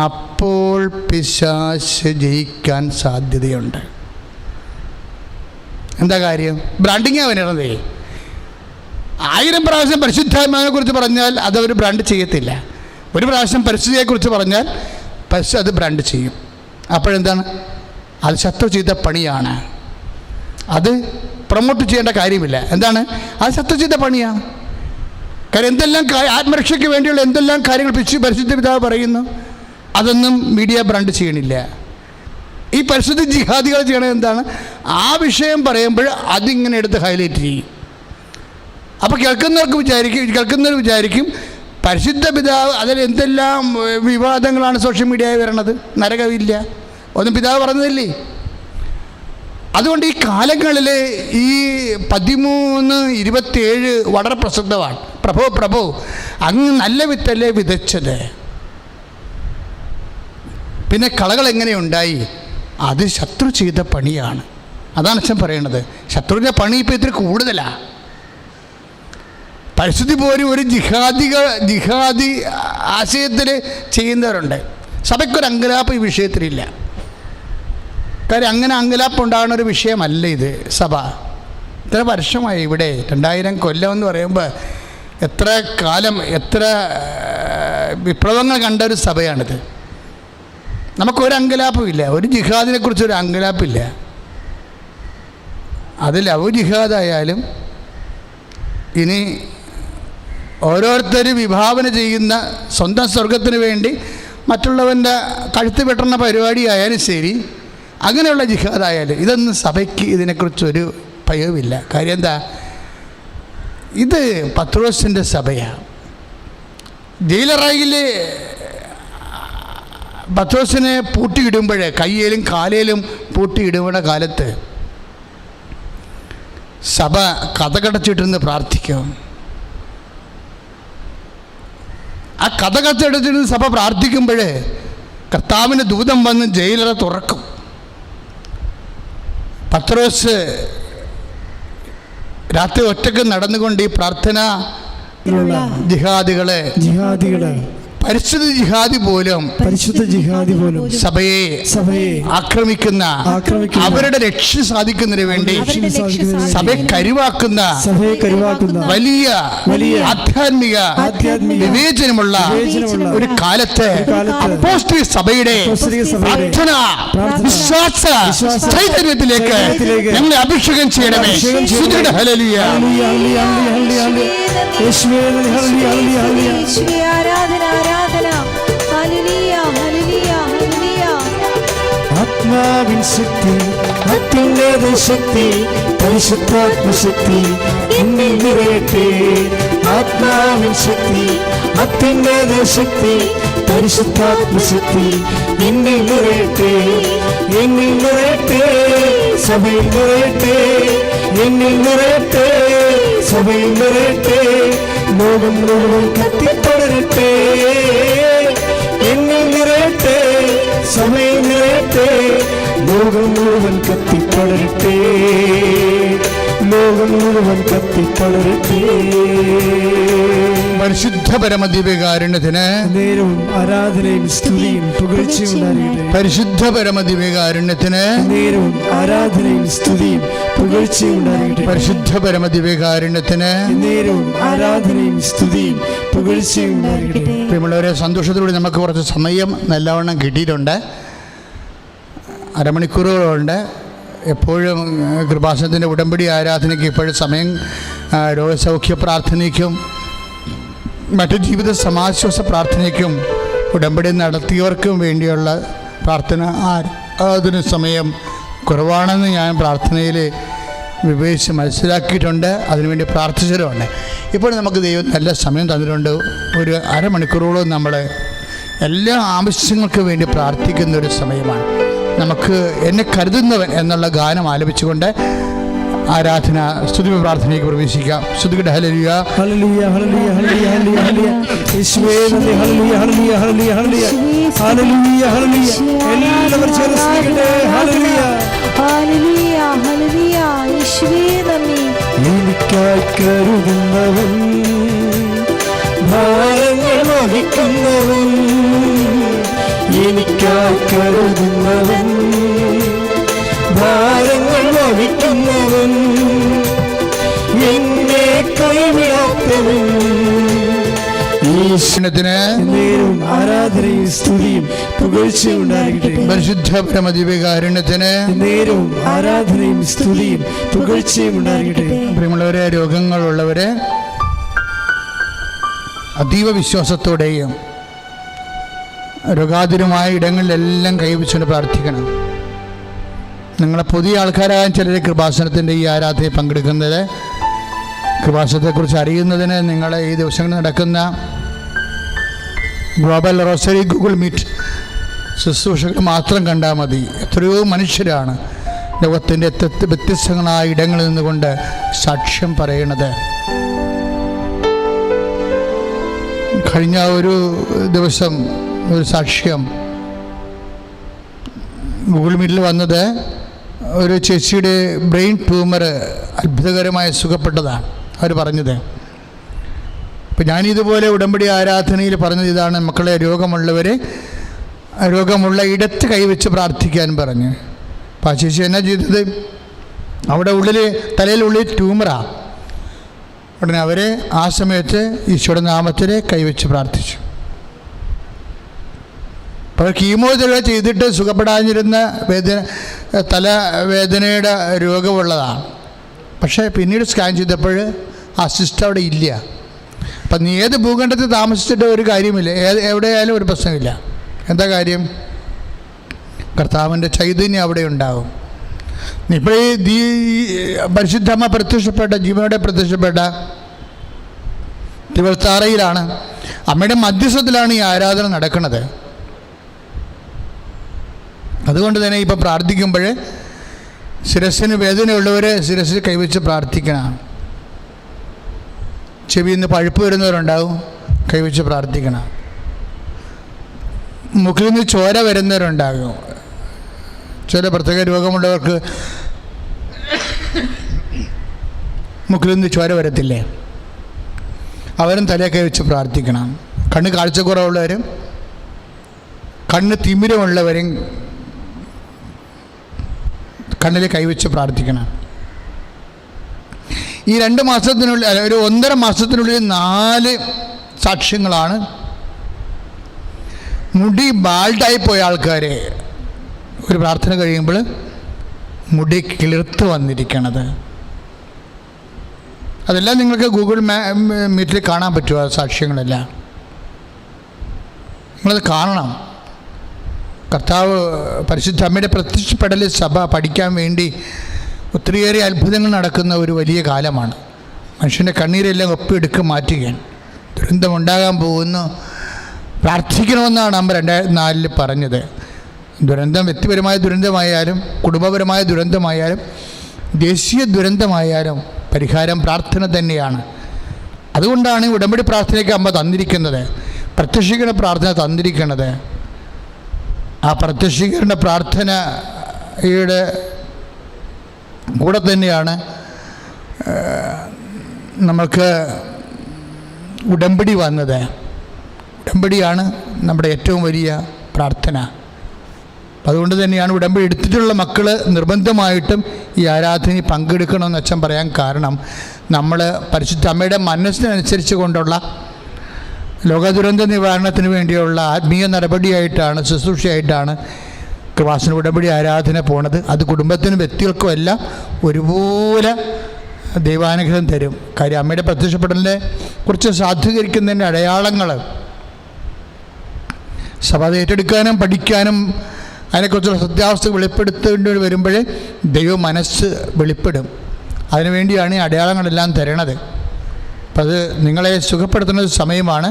അപ്പോൾ പിശാച് ജയിക്കാൻ സാധ്യതയുണ്ട്. എന്താ കാര്യം? ബ്രാൻഡിങ്ങാണ് വരണതേ. 1000 പ്രാവശ്യം പരിശുദ്ധാത്മാവിനെ കുറിച്ച് പറഞ്ഞാൽ അതവർ ബ്രാൻഡ് ചെയ്യത്തില്ല. ഒരു പ്രാവശ്യം പരിസ്ഥിതിയെക്കുറിച്ച് പറഞ്ഞാൽ അത് ബ്രാൻഡ് ചെയ്യും. അപ്പോഴെന്താണ്? അത് ശത്രു ചെയ്ത പണിയാണ്. അത് പ്രൊമോട്ട് ചെയ്യേണ്ട കാര്യമില്ല. എന്താണ്? അത് ശത്രു ചെയ്ത പണിയാണ്. കാര്യം എന്തെല്ലാം ആത്മരക്ഷയ്ക്ക് വേണ്ടിയുള്ള എന്തെല്ലാം കാര്യങ്ങൾ പരിശുദ്ധ പിതാവ് പറയുന്നു, അതൊന്നും മീഡിയ ബ്രാൻഡ് ചെയ്യണില്ല. ഈ പരിശുദ്ധ ജിഹാദികൾ ചെയ്യണത് എന്താണ്? ആ വിഷയം പറയുമ്പോൾ അതിങ്ങനെ എടുത്ത് ഹൈലൈറ്റ് ചെയ്യും. അപ്പോൾ കേൾക്കുന്നവർ വിചാരിക്കും പരിശുദ്ധ പിതാവ്, അതിൽ എന്തെല്ലാം വിവാദങ്ങളാണ് സോഷ്യൽ മീഡിയയിൽ വരണത്. നരകമില്ല, ഒന്നും പിതാവ് പറഞ്ഞതില്ലേ? അതുകൊണ്ട് ഈ കാലങ്ങളിൽ ഈ 13:27 വളരെ പ്രസിദ്ധമാണ്. പ്രഭോ അങ്ങ് നല്ല വിത്തല്ലേ വിതച്ചത്. പിന്നെ കളകൾ എങ്ങനെയുണ്ടായി? അത് ശത്രു ചെയ്ത പണിയാണ്. അതാണ് അച്ഛൻ പറയണത്. ശത്രുവിൻ്റെ പണി ഇപ്പോൾ ഇത്തിരി കൂടുതലാണ്. പരിസ്ഥിതി പോലും ഒരു ജിഹാദി ആശയത്തിൽ ചെയ്യുന്നവരുണ്ട്. സഭയ്ക്കൊരു അങ്കലാപ്പ് ഈ വിഷയത്തിലില്ല. കാര്യം അങ്ങനെ അങ്കലാപ്പ് ഉണ്ടാകുന്ന ഒരു വിഷയമല്ല ഇത്. സഭ ഇത്ര വർഷമായി ഇവിടെ, 2000 കൊല്ലം എന്ന് പറയുമ്പോൾ എത്ര കാലം, എത്ര വിപ്ലവങ്ങൾ കണ്ട ഒരു സഭയാണിത്. നമുക്കൊരു അങ്കലാപ്പുമില്ല. ഒരു ജിഹാദിനെ കുറിച്ചൊരു അങ്കലാപ്പില്ല. അത് ലവ് ജിഹാദായാലും ഇനി ഓരോരുത്തർ വിഭാവന ചെയ്യുന്ന സ്വന്തം സ്വർഗത്തിന് വേണ്ടി മറ്റുള്ളവൻ്റെ കഴുത്ത് വെട്ടുന്ന പരിപാടിയായാലും ശരി, അങ്ങനെയുള്ള ജിഹാദായാലും ഇതൊന്നും സഭയ്ക്ക് ഇതിനെക്കുറിച്ചൊരു ഭയവുമില്ല. കാര്യം എന്താ? ഇത് പത്രോസിൻ്റെ സഭയാണ്. ജയിലറയിൽ പത്രോസിനെ പൂട്ടിയിടുമ്പോൾ, കയ്യിലും കാലിലും പൂട്ടിയിടുന്ന കാലത്ത് സഭ കഥകടച്ചിട്ടിരുന്ന് പ്രാർത്ഥിക്കും. ആ കഥകടച്ചിട്ടിരുന്ന് സഭ പ്രാർത്ഥിക്കുമ്പോൾ കർത്താവിന് ദൂതം വന്ന് ജയിലറ തുറക്കും. പത്രോസ് രാത്രി ഒറ്റക്ക് നടന്നുകൊണ്ട് ഈ പ്രാർത്ഥന ജിഹാദികളെ പരിശുദ്ധ ജിഹാദി പോലും സഭയെ ആക്രമിക്കുന്ന അവരുടെ ലക്ഷ്യം സാധിക്കുന്നതിന് വേണ്ടി സഭയെ കരുവാക്കുന്ന വലിയ ആധ്യാത്മിക വിവേചനമുള്ള ഒരു കാലത്ത് അപ്പോസ്തലിക സഭയുടെ പ്രാർത്ഥന വിശ്വാസ ചൈതന്യത്തിലേക്ക് ഞങ്ങളെ അഭിഷേകം ചെയ്യണമേ. ഹല്ലേലൂയ. ആത്മാവിൻ ശക്തി, അത്യുന്നത ശക്തി, പരിശുദ്ധാത്മശക്തി എന്നിൽ നിറയട്ടെ. ആത്മാവിൻ ശക്തി, അത്യുന്നത ശക്തി, പരിശുദ്ധാത്മശക്തി എന്നിൽ നിറയട്ടെ. എന്നിൽ നിറയട്ടെ, സഭയിൽ നിറയട്ടെ. എന്നിൽ നിറയട്ടെ, സഭയിൽ നിറയട്ടെ. ലോകം മുഴുവൻ കത്തിപ്പടരട്ടെ. എന്നിൽ നിറയട്ടെ, സഭയിൽ നിറയട്ടെ. ലോകം മുഴുവൻ കത്തിപ്പടരട്ടെ. ലോകം മുഴുവൻ കത്തിപ്പടരട്ടെ. പരിശുദ്ധ പരമദിവ്യകാരുണ്യത്തിന് നേരവും ആരാധനയും സ്തുതിയും പുകഴ്ചയും ഉണ്ടാകട്ടെ. പരിശുദ്ധ പരമദിവ്യകാരുണ്യത്തിന് നേരവും ആരാധനയും സ്തുതിയും പുകഴ്ചയും ഉണ്ടാകട്ടെ. പരിശുദ്ധ പരമദിവ്യകാരുണ്യത്തിന് നേരവും ആരാധനയും സ്തുതിയും പുകഴ്ചയും ഉണ്ടാകട്ടെ. പ്രിയമുള്ളവരെ, സന്തോഷത്തോടെ നമുക്ക് കുറച്ച് സമയം നല്ലവണ്ണം കിട്ടിയിട്ടുണ്ട്. അരമണിക്കൂറുകളുണ്ട്. എപ്പോഴും കൃപാസനത്തിൻ്റെ ഉടമ്പടി ആരാധനയ്ക്ക് ഇപ്പോഴും സമയം രോഗസൗഖ്യ പ്രാർത്ഥനയ്ക്കും മറ്റു ജീവിത സമാശ്വാസ പ്രാർത്ഥനയ്ക്കും ഉടമ്പടി നടത്തിയവർക്കും വേണ്ടിയുള്ള പ്രാർത്ഥന ആരാധന സമയം കുറവാണെന്ന് ഞാൻ പ്രാർത്ഥനയിൽ വിവേചിച്ച് മനസ്സിലാക്കിയിട്ടുണ്ട്. അതിനുവേണ്ടി പ്രാർത്ഥിച്ചവരുണ്ട്. ഇപ്പോൾ നമുക്ക് ദൈവം നല്ല സമയം തന്നിട്ടുണ്ട്. ഒരു അരമണിക്കൂറോളം നമ്മൾ എല്ലാ ആവശ്യങ്ങൾക്കും വേണ്ടി പ്രാർത്ഥിക്കുന്ന ഒരു സമയമാണ്. നമുക്ക് എന്നെ കരുതുന്നവൻ എന്നുള്ള ഗാനം ആലപിച്ചുകൊണ്ട് ആരാധന സ്തുതി പ്രാർത്ഥനയ്ക്ക് പ്രവേശിക്കാം. സ്തുതിക്കട്ടെ. ഹല്ലേലൂയ, ഹല്ലേലൂയ, ഹല്ലേലൂയ, ഹല്ലേലൂയ, ഹല്ലേലൂയ. യേശുവേ നന്ദി. ഹല്ലേലൂയ, ഹല്ലേലൂയ, ഹല്ലേലൂയ, ഹല്ലേലൂയ, ഹല്ലേലൂയ, ഹല്ലേലൂയ. എല്ലാവരും ചേർന്ന് സ്തുതിക്കട്ടെ. ഹല്ലേലൂയ, ഹല്ലേലൂയ, ഹല്ലേലൂയ. യേശുവേ നന്ദി. എനിക്കായി കരുതുന്നവൻ, ഭാരങ്ങൾ വഹിക്കുന്നവൻ, എനിക്കായി കരുതുന്നവൻ, ഭാരങ്ങൾ വഹിക്കുന്നവൻ, എന്നെ കൈവിടാത്തവൻ. ഈശ്വരത്തിന് നേരവും ആരാധനയും സ്തുതിയും പുകഴ്ചയും ഉണ്ടാകട്ടെ. പരിശുദ്ധ പരമദിവ്യകാരുണ്യത്തിന് നേരവും ആരാധനയും സ്തുതിയും പുകഴ്ചയും ഉണ്ടാകട്ടെ. പ്രിയമുള്ളവരെ, രോഗങ്ങളുള്ളവരെ അതീവ വിശ്വാസത്തോടെയും രോഗാതുരമായ ഇടങ്ങളിലെല്ലാം കൈവച്ചുകൊണ്ട് പ്രാർത്ഥിക്കണം. നിങ്ങളെ പുതിയ ആൾക്കാരാകാൻ ചിലർ കൃപാസനത്തിൻ്റെ ഈ ആരാധനയിൽ പങ്കെടുക്കുന്നത്. കൃപാസനത്തെക്കുറിച്ച് അറിയുന്നതിന് നിങ്ങൾ ഈ ദിവസങ്ങളിൽ നടക്കുന്ന ഗ്ലോബൽ റോസറി ഗൂഗിൾ മീറ്റ് ശുശ്രൂഷകൾ മാത്രം കണ്ടാൽ മതി. എത്രയോ മനുഷ്യരാണ് ലോകത്തിൻ്റെ വ്യത്യസ്തങ്ങളായ ഇടങ്ങളിൽ നിന്നുകൊണ്ട് സാക്ഷ്യം പറയണത്. കഴിഞ്ഞ ഒരു ദിവസം ഒരു സാക്ഷ്യം ഗൂഗിൾ മീറ്റിൽ വന്നത്, ഒരു ചേച്ചിയുടെ ബ്രെയിൻ ട്യൂമർ അത്ഭുതകരമായി സുഖപ്പെട്ടതാണ് അവർ പറഞ്ഞത്. ഇപ്പം ഞാനിതുപോലെ ഉടമ്പടി ആരാധനയിൽ പറഞ്ഞത് ഇതാണ്: മക്കളെ, രോഗമുള്ള ഇടത്ത് കൈവച്ച് പ്രാർത്ഥിക്കാൻ പറഞ്ഞു. അപ്പം ആ ചേച്ചി എന്നാ ചെയ്തത്? അവിടെ തലയിലുള്ളിൽ ട്യൂമറാണ്. ഉടനെ അവർ ആ സമയത്ത് ഈശോയുടെ നാമത്തിൽ കൈവച്ച് പ്രാർത്ഥിച്ചു. അപ്പോൾ കീമോതെറാപ്പി ചെയ്തിട്ട് സുഖപ്പെടാതിരുന്ന തലവേദനയുടെ രോഗമുള്ളതാണ്. പക്ഷേ പിന്നീട് സ്കാൻ ചെയ്തപ്പോൾ ആ സിസ്റ്റം അവിടെ ഇല്ല. അപ്പം നീ ഏത് ഭൂഖണ്ഡത്തിൽ താമസിച്ചിട്ട് ഒരു കാര്യമില്ല, എവിടെയായാലും ഒരു പ്രശ്നമില്ല. എന്താ കാര്യം? കർത്താവിൻ്റെ ചൈതന്യം അവിടെ ഉണ്ടാവും. ഇപ്പോൾ ഈ പരിശുദ്ധമ്മ പ്രത്യക്ഷപ്പെട്ട, ജീവനോടെ പ്രത്യക്ഷപ്പെട്ട തിരുവത്താറയിലാണ്. അമ്മയുടെ മധ്യസ്ഥത്തിലാണ് ഈ ആരാധന നടക്കുന്നത്. അതുകൊണ്ട് തന്നെ ഇപ്പം പ്രാർത്ഥിക്കുമ്പോൾ ശിരസ്സിന് വേദനയുള്ളവർ ശിരസ്സിൽ കൈവച്ച് പ്രാർത്ഥിക്കണം. ചെവിയിൽ നിന്ന് പഴുപ്പ് വരുന്നവരുണ്ടാവും, കൈവച്ച് പ്രാർത്ഥിക്കണം. മുക്കിൽ നിന്ന് ചോര വരുന്നവരുണ്ടാകും. ചില പ്രത്യേക രോഗമുള്ളവർക്ക് മുക്കിൽ നിന്ന് ചോര വരത്തില്ലേ, അവരും തലയൊക്കെ വെച്ച് പ്രാർത്ഥിക്കണം. കണ്ണ് കാഴ്ചക്കുറവുള്ളവരും കണ്ണ് തിമിരമുള്ളവരും കണ്ണിൽ കൈവച്ച് പ്രാർത്ഥിക്കണം. ഈ 2 മാസത്തിനുള്ളിൽ, ഒരു 1.5 മാസത്തിനുള്ളിൽ 4 സാക്ഷ്യങ്ങളാണ്. മുടി ബാൾഡായി പോയ ആൾക്കാരെ ഒരു പ്രാർത്ഥന കഴിയുമ്പോൾ മുടി കിളിർത്ത് വന്നിരിക്കണത്. അതെല്ലാം നിങ്ങൾക്ക് ഗൂഗിൾ മീറ്റിൽ കാണാൻ പറ്റുമോ? ആ സാക്ഷ്യങ്ങളെല്ലാം നിങ്ങളത് കാണണം. കർത്താവ് പരിശുദ്ധ അമ്മയുടെ പ്രത്യക്ഷപ്പെടൽ സഭ പഠിക്കാൻ വേണ്ടി ഒത്തിരിയേറെ അത്ഭുതങ്ങൾ നടക്കുന്ന ഒരു വലിയ കാലമാണ്. മനുഷ്യൻ്റെ കണ്ണീരെല്ലാം ഒപ്പിയെടുക്കുക മാറ്റുകയാണ്. ദുരന്തമുണ്ടാകാൻ പോകുന്നു, പ്രാർത്ഥിക്കണമെന്നാണ് നമ്പർ 2004 പറഞ്ഞത്. ദുരന്തം വ്യക്തിപരമായ ദുരന്തമായാലും കുടുംബപരമായ ദുരന്തമായാലും ദേശീയ ദുരന്തമായാലും പരിഹാരം പ്രാർത്ഥന തന്നെയാണ്. അതുകൊണ്ടാണ് ഉടമ്പടി പ്രാർത്ഥനയ്ക്ക് അമ്മ തന്നിരിക്കുന്നത്, പ്രത്യക്ഷീകരണ പ്രാർത്ഥന തന്നിരിക്കുന്നത്. ആ പ്രത്യക്ഷീകരണ പ്രാർത്ഥനയുടെ കൂടെ തന്നെയാണ് നമ്മൾക്ക് ഉടമ്പടി വന്നത്. ഉടമ്പടിയാണ് നമ്മുടെ ഏറ്റവും വലിയ പ്രാർത്ഥന. അതുകൊണ്ട് തന്നെയാണ് ഉടമ്പടി എടുത്തിട്ടുള്ള മക്കൾ നിർബന്ധമായിട്ടും ഈ ആരാധനയിൽ പങ്കെടുക്കണമെന്ന് അച്ഛൻ പറയാൻ കാരണം, നമ്മൾ പരിശുദ്ധ അമ്മയുടെ മനസ്സിനനുസരിച്ച് കൊണ്ടുള്ള ലോകദുരന്ത നിവാരണത്തിന് വേണ്ടിയുള്ള ആത്മീയ നടപടിയായിട്ടാണ്, ശുശ്രൂഷയായിട്ടാണ് കൃപാസന ഉടമ്പടി ആരാധന പോണത്. അത് കുടുംബത്തിനും വ്യക്തികൾക്കും എല്ലാം ഒരുപോലെ ദൈവാനുഗ്രഹം തരും. കാര്യം അമ്മയുടെ പ്രത്യക്ഷപ്പെടലിനെ കുറിച്ച് സാധൂകരിക്കുന്നതിൻ്റെ അടയാളങ്ങൾ സഭ ഏറ്റെടുക്കാനും പഠിക്കാനും അതിനെക്കുറിച്ചുള്ള സത്യാവസ്ഥ വെളിപ്പെടുത്തേണ്ടി വരുമ്പോഴേ ദൈവ മനസ്സ് വെളിപ്പെടും. അതിനുവേണ്ടിയാണ് ഈ അടയാളങ്ങളെല്ലാം തരണത്. അപ്പം അത് നിങ്ങളെ സുഖപ്പെടുത്തുന്ന സമയമാണ്.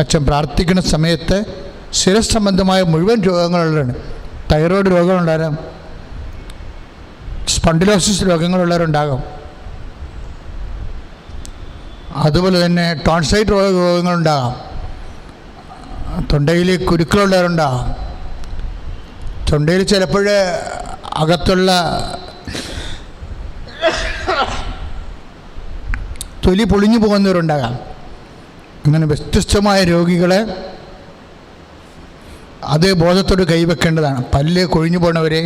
അച്ഛൻ പ്രാർത്ഥിക്കുന്ന സമയത്ത് ശിരസ് സംബന്ധമായ മുഴുവൻ രോഗങ്ങളുള്ളവരാണ്. Thyroid രോഗമുള്ളവരും spondylosis രോഗങ്ങളുള്ളവരുണ്ടാകും. അതുപോലെ തന്നെ ടോൺസൈറ്റ് രോഗങ്ങളുണ്ടാകാം. തൊണ്ടയിൽ കുരുക്കളുള്ളവരുണ്ടാകാം. തൊണ്ടയിൽ ചിലപ്പോൾ അകത്തുള്ള തൊലി പൊളിഞ്ഞു പോകുന്നവരുണ്ടാകാം. അങ്ങനെ വ്യത്യസ്തമായ രോഗികളെ അതേ ബോധത്തോട് കൈവെക്കേണ്ടതാണ്. പല്ല് കൊഴിഞ്ഞു പോണവരെ,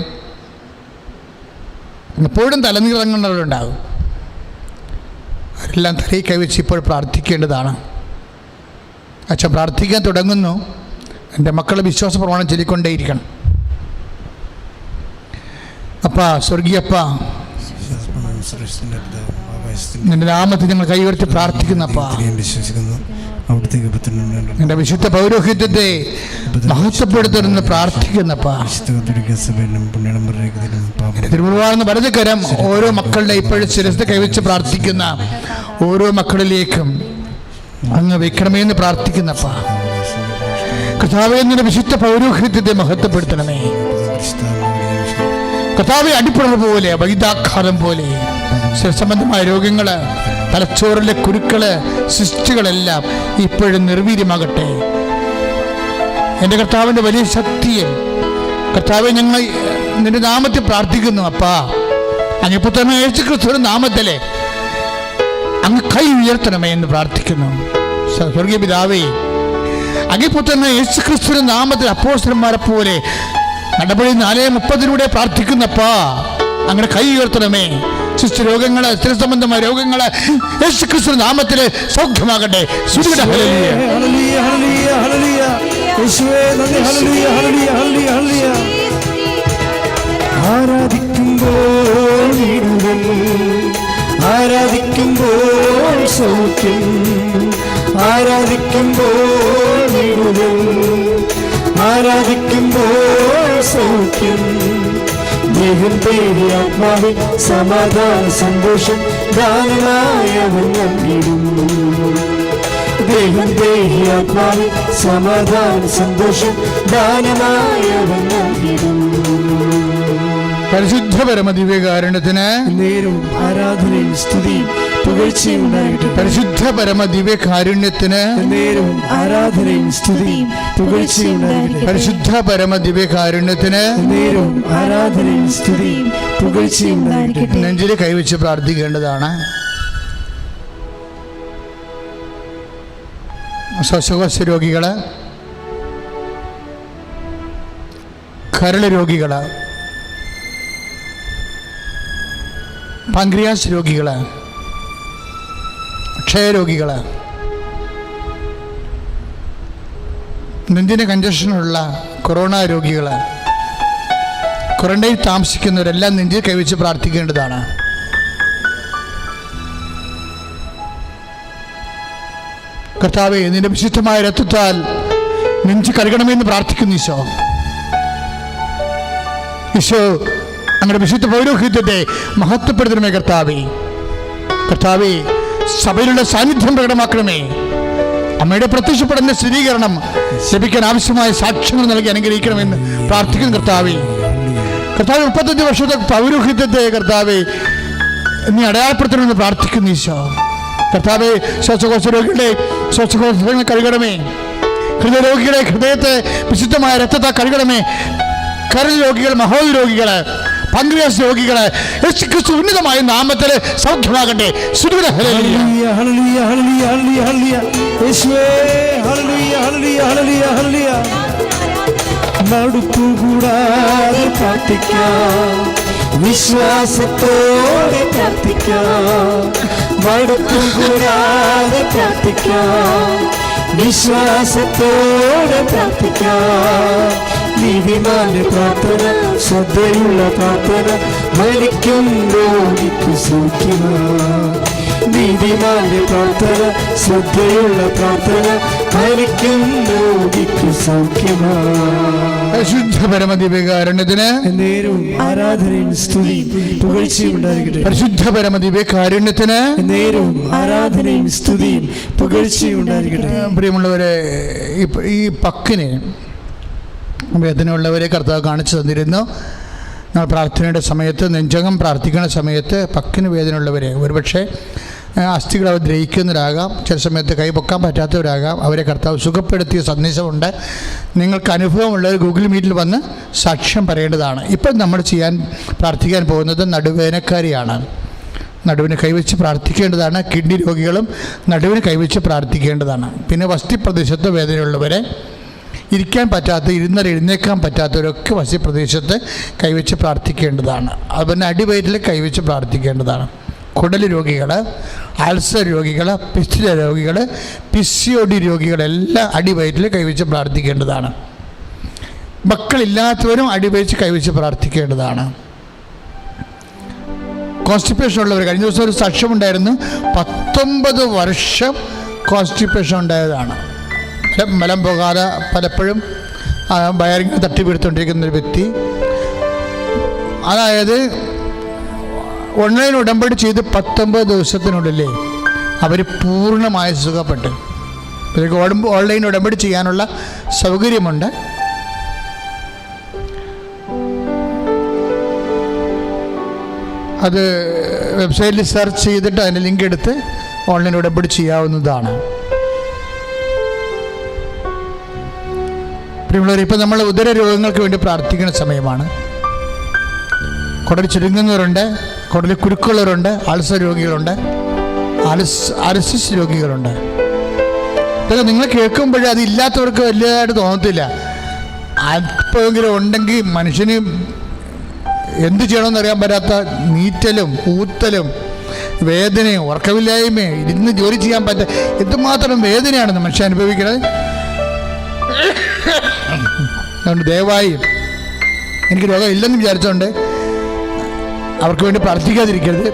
എപ്പോഴും തലനീറങ്ങുന്നവരുണ്ടാകും. അവരെല്ലാം തലയിൽ കൈവച്ച് ഇപ്പോൾ പ്രാർത്ഥിക്കേണ്ടതാണ്. അച്ഛൻ പ്രാർത്ഥിക്കാൻ തുടങ്ങുന്നു. എൻ്റെ മക്കളെ വിശ്വാസ പ്രമാണം ചൊല്ലിക്കൊണ്ടേയിരിക്കണം. അപ്പാ, സ്വർഗീയപ്പാ, നിന്റെ നാമത്തിൽ ഞങ്ങൾ കൈവർത്തി പ്രാർത്ഥിക്കുന്നപ്പാ. നിന്റെ വിശുദ്ധ പൗരോഹിത്യത്തെ മഹത്വപ്പെടുത്തണമെന്ന് പ്രാർത്ഥിക്കുന്നപ്പാ. തിരുമുഴുവാർന്ന വലതുകരം ഓരോ മക്കളുടെ ഇപ്പോഴും ശിരസ് കൈവച്ച് പ്രാർത്ഥിക്കുന്ന ഓരോ മക്കളിലേക്കും അങ്ങ് വെക്കണമേന്ന് പ്രാർത്ഥിക്കുന്നപ്പാ. കർത്താവേ, നിന്റെ വിശുദ്ധ പൗരോഹിത്യത്തെ മഹത്വപ്പെടുത്തണമേ. കർത്താവെ, അടിപ്പുറ പോലെ, വൈദ്യാഘാതം പോലെ സംബന്ധമായ രോഗങ്ങൾ, തലച്ചോറിലെ കുരുക്കള്, സിസ്റ്റുകളെല്ലാം ഇപ്പോഴും നിർവീര്യമാകട്ടെ. എൻ്റെ കർത്താവിൻ്റെ വലിയ ശക്തിയും കർത്താവെ, ഞങ്ങൾ നിന്റെ നാമത്തിൽ പ്രാർത്ഥിക്കുന്നു. അപ്പാ, അങ്ങ് പുത്രൻ യേശുക്രിസ്തുവിന്റെ നാമത്തിലെ അങ്ങ് കൈ ഉയർത്തണമേ എന്ന് പ്രാർത്ഥിക്കുന്നു. സ്വർഗീയ പിതാവേ, അങ്ങ് പുത്രൻ യേശുക്രിസ്തുവിന്റെ നാമത്തിൽ അപ്പോസ്തലന്മാരെ പോലെ നടപടി 4:30 പ്രാർത്ഥിക്കുന്നപ്പാ. അങ്ങനെ കൈ ഉയർത്തണമേ. ശിശു രോഗങ്ങള്, സ്ത്രീ സംബന്ധമായ രോഗങ്ങള് യേശുക്രിസ്തു നാമത്തിൽ സൗഖ്യമാകട്ടെ. ആരാധിക്കുമ്പോൾ ആരാധിക്കുമ്പോൾ സൗഖ്യം, ആരാധിക്കുമ്പോൾ ആരാധിക്കുമ്പോൾ സൗഖ്യം. ദേഹം തേടി ആത്മാവിൽ സമാധാന സന്തോഷം ദാനമായവൻ നൽകിടും. ദേഹം തേടി ആത്മാവിൽ സമാധാന സന്തോഷം ദാനമായവൻ നൽകിടും. പരിശുദ്ധ പരമദിവ്യകാരുണ്യത്തിന് നേരവും ആരാധനയും സ്തുതിയും പുകഴ്ചയും ഉണ്ടാകട്ടെ. പരിശുദ്ധ പരമദിവ്യകാരുണ്യത്തിന് നേരവും ആരാധനയും സ്തുതിയും പുകഴ്ചയും ഉണ്ടാകട്ടെ. പരിശുദ്ധ പരമദിവ്യകാരുണ്യത്തിന് നേരവും ആരാധനയും സ്തുതിയും പുകഴ്ചയും ഉണ്ടാകട്ടെ. നെഞ്ചിൽ കൈവച്ച് പ്രാർത്ഥിക്കേണ്ടതാണ്. ശ്വാസകോശ രോഗികൾ, കരൾ രോഗികൾ, പാൻക്രിയാസ് രോഗികൾ, ക്ഷയരോഗികൾ, നെഞ്ചിന് കഞ്ചഷനുള്ള കൊറോണ രോഗികൾ, ക്വാറന്റൈൻ താമസിക്കുന്നവരെല്ലാം നെഞ്ചിൽ കൈവച്ച് പ്രാർത്ഥിക്കേണ്ടതാണ്. കർത്താവേ, നിന്റെ വിശുദ്ധമായ രക്തത്താൽ നെഞ്ച് കഴുകണമെന്ന് പ്രാർത്ഥിക്കുന്നു ഈശോ. ഈശോ, അങ്ങയുടെ വിശുദ്ധ പൗരോഹിത്യത്തെ മഹത്വപ്പെടുത്തണമേ കർത്താവേ. കർത്താവേ, സഭയിലുള്ള സാന്നിധ്യം പ്രകടമാക്കണമേ. അമ്മയുടെ പ്രത്യക്ഷപ്പെടുന്ന സ്ഥിരീകരണം ലഭിക്കാൻ ആവശ്യമായ സാക്ഷ്യങ്ങൾ നൽകി അനുഗ്രഹിക്കണമെന്ന് പ്രാർത്ഥിക്കുന്നു കർത്താവേ. കർത്താവ് 35 വർഷത്തെ പൗരോഹിത്യത്തെ കർത്താവേ നീ അടയാളപ്പെടുത്തണമെന്ന് പ്രാർത്ഥിക്കുന്നു ഈശോ. കർത്താവേ, ശ്വാസകോശ രോഗികളെ ശ്വാസകോശങ്ങൾ കഴുകണമേ. ഹൃദയരോഗികളെ ഹൃദയത്തെ വിശുദ്ധമായ രക്തത്തെ കഴുകണമേ. കരൾ രോഗികൾ, മഹോദ രോഗികൾ, പാൻക്രിയാസ് രോഗികള് യേശുക്രിസ്തു ഉന്നതമായ നാമത്തിൽ സൗഖ്യമാകട്ടെ. മടുപ്പുകൂടാതെ പ്രാർത്ഥിക്കാം, വിശ്വാസത്തോടെ പ്രാർത്ഥിക്കാം. മടുപ്പുകൂടാതെ പ്രാർത്ഥിക്കാം, വിശ്വാസത്തോടെ പ്രാർത്ഥിക്കാം. നീതിമാന്റെ പ്രാർത്ഥന, ശ്രദ്ധയുള്ള പ്രാർത്ഥന, മരിക്കും രോഗിക്ക് സൗഖ്യമാണ്. നീതിമാന്റെ പ്രാർത്ഥന, ശ്രദ്ധയുള്ള പ്രാർത്ഥന, മരിക്കും രോഗിക്ക് സൗഖ്യമാണ്. ശുദ്ധ പരമദിവ്യകാരുണ്യത്തിന് നേരവും ആരാധനയും സ്തുതിയും പുകഴ്ചയും ഉണ്ടായിരിക്കട്ടെ. പരിശുദ്ധ പരമദിവ്യകാരുണ്യത്തിന് നേരവും ആരാധനയും സ്തുതിയും പുകഴ്ചയും ഉണ്ടായിരിക്കട്ടെ. പ്രിയമുള്ളവരെ, ഈ പക്കിന് വേദനയുള്ളവരെ കർത്താവ് കാണിച്ചു തന്നിരുന്നു. നമ്മൾ പ്രാർത്ഥനയുടെ സമയത്ത്, നെഞ്ചകം പ്രാർത്ഥിക്കുന്ന സമയത്ത് പക്കിന് വേദനയുള്ളവരെ, ഒരുപക്ഷെ അസ്ഥികൾ അവർ ദ്രവിക്കുന്നവരാകാം, ചില സമയത്ത് കൈപൊക്കാൻ പറ്റാത്തവരാകാം, അവരെ കർത്താവ് സുഖപ്പെടുത്തിയ സന്ദേശമുണ്ട്. നിങ്ങൾക്ക് അനുഭവമുള്ളവർ ഗൂഗിൾ മീറ്റിൽ വന്ന് സാക്ഷ്യം പറയേണ്ടതാണ്. ഇപ്പം നമ്മൾ പ്രാർത്ഥിക്കാൻ പോകുന്നത് നടുവേദനക്കാരിയാണ്. നടുവിന് കൈവച്ച് പ്രാർത്ഥിക്കേണ്ടതാണ്. കിഡ്നി രോഗികളും നടുവിന് കൈവച്ച് പ്രാർത്ഥിക്കേണ്ടതാണ്. പിന്നെ വസ്തിപ്രദേശത്ത് വേദനയുള്ളവരെ, ഇരിക്കാൻ പറ്റാത്ത, എഴുന്നേക്കാൻ പറ്റാത്തവരൊക്കെ വസ്തിപ്രദേശത്ത് കൈവച്ച് പ്രാർത്ഥിക്കേണ്ടതാണ്. അതുപോലെ അടിവയറ്റിൽ കൈവച്ച് പ്രാർത്ഥിക്കേണ്ടതാണ്. കുടൽ രോഗികൾ, അൾസർ രോഗികൾ, പിസ്റ്റില രോഗികൾ, PCOD രോഗികളെല്ലാം അടിവയറ്റിൽ കൈവച്ച് പ്രാർത്ഥിക്കേണ്ടതാണ്. മക്കളില്ലാത്തവരും അടിവയച്ച് കൈവച്ച് പ്രാർത്ഥിക്കേണ്ടതാണ്. കോൺസ്റ്റിപ്പേഷൻ ഉള്ളവർ, കഴിഞ്ഞ ദിവസം ഒരു സാക്ഷ്യമുണ്ടായിരുന്നു. 19 വർഷം കോൺസ്റ്റിപ്പേഷൻ ഉണ്ടായതാണ്. മലം പോകാതെ പലപ്പോഴും വയറിങ്ങനെ തട്ടിപ്പിടുത്തോണ്ടിരിക്കുന്ന ഒരു വ്യക്തി. അതായത് ഓൺലൈൻ ഉടമ്പടി ചെയ്ത് 19 ദിവസത്തിനുള്ളിൽ അവർ പൂർണ്ണമായി സുഖപ്പെട്ടു. ഓൺലൈൻ ഉടമ്പടി ചെയ്യാനുള്ള സൗകര്യമുണ്ട്. അത് വെബ്സൈറ്റിൽ സെർച്ച് ചെയ്തിട്ട് അതിൻ്റെ ലിങ്ക് എടുത്ത് ഓൺലൈൻ ഉടമ്പടി ചെയ്യാവുന്നതാണ്. പ്രിയമുള്ളവർ, ഇപ്പം നമ്മൾ ഉദര രോഗങ്ങൾക്ക് വേണ്ടി പ്രാർത്ഥിക്കുന്ന സമയമാണ്. കുടൽ ചുരുങ്ങുന്നവരുണ്ട്, കുടലിൽ കുരുക്കുള്ളവരുണ്ട്, അൾസർ രോഗികളുണ്ട്, അലസിസ് രോഗികളുണ്ട്. ഇതൊക്കെ നിങ്ങൾ കേൾക്കുമ്പോഴേ അതില്ലാത്തവർക്ക് വലിയതായിട്ട് തോന്നത്തില്ല. അല്പമെങ്കിലും ഉണ്ടെങ്കിൽ മനുഷ്യന് എന്ത് ചെയ്യണമെന്ന് അറിയാൻ പറ്റാത്ത നീറ്റലും ഊത്തലും വേദനയും ഉറക്കമില്ലായ്മയും ഇരുന്ന് ജോലി ചെയ്യാൻ പറ്റാത്ത എന്തുമാത്രം വേദനയാണ് മനുഷ്യൻ അനുഭവിക്കുന്നത്. അതുകൊണ്ട് ദയവായി, എനിക്ക് രോഗം ഇല്ലെന്ന് വിചാരിച്ചുകൊണ്ട് അവർക്ക് വേണ്ടി പ്രാർത്ഥിക്കാതിരിക്കരുത്.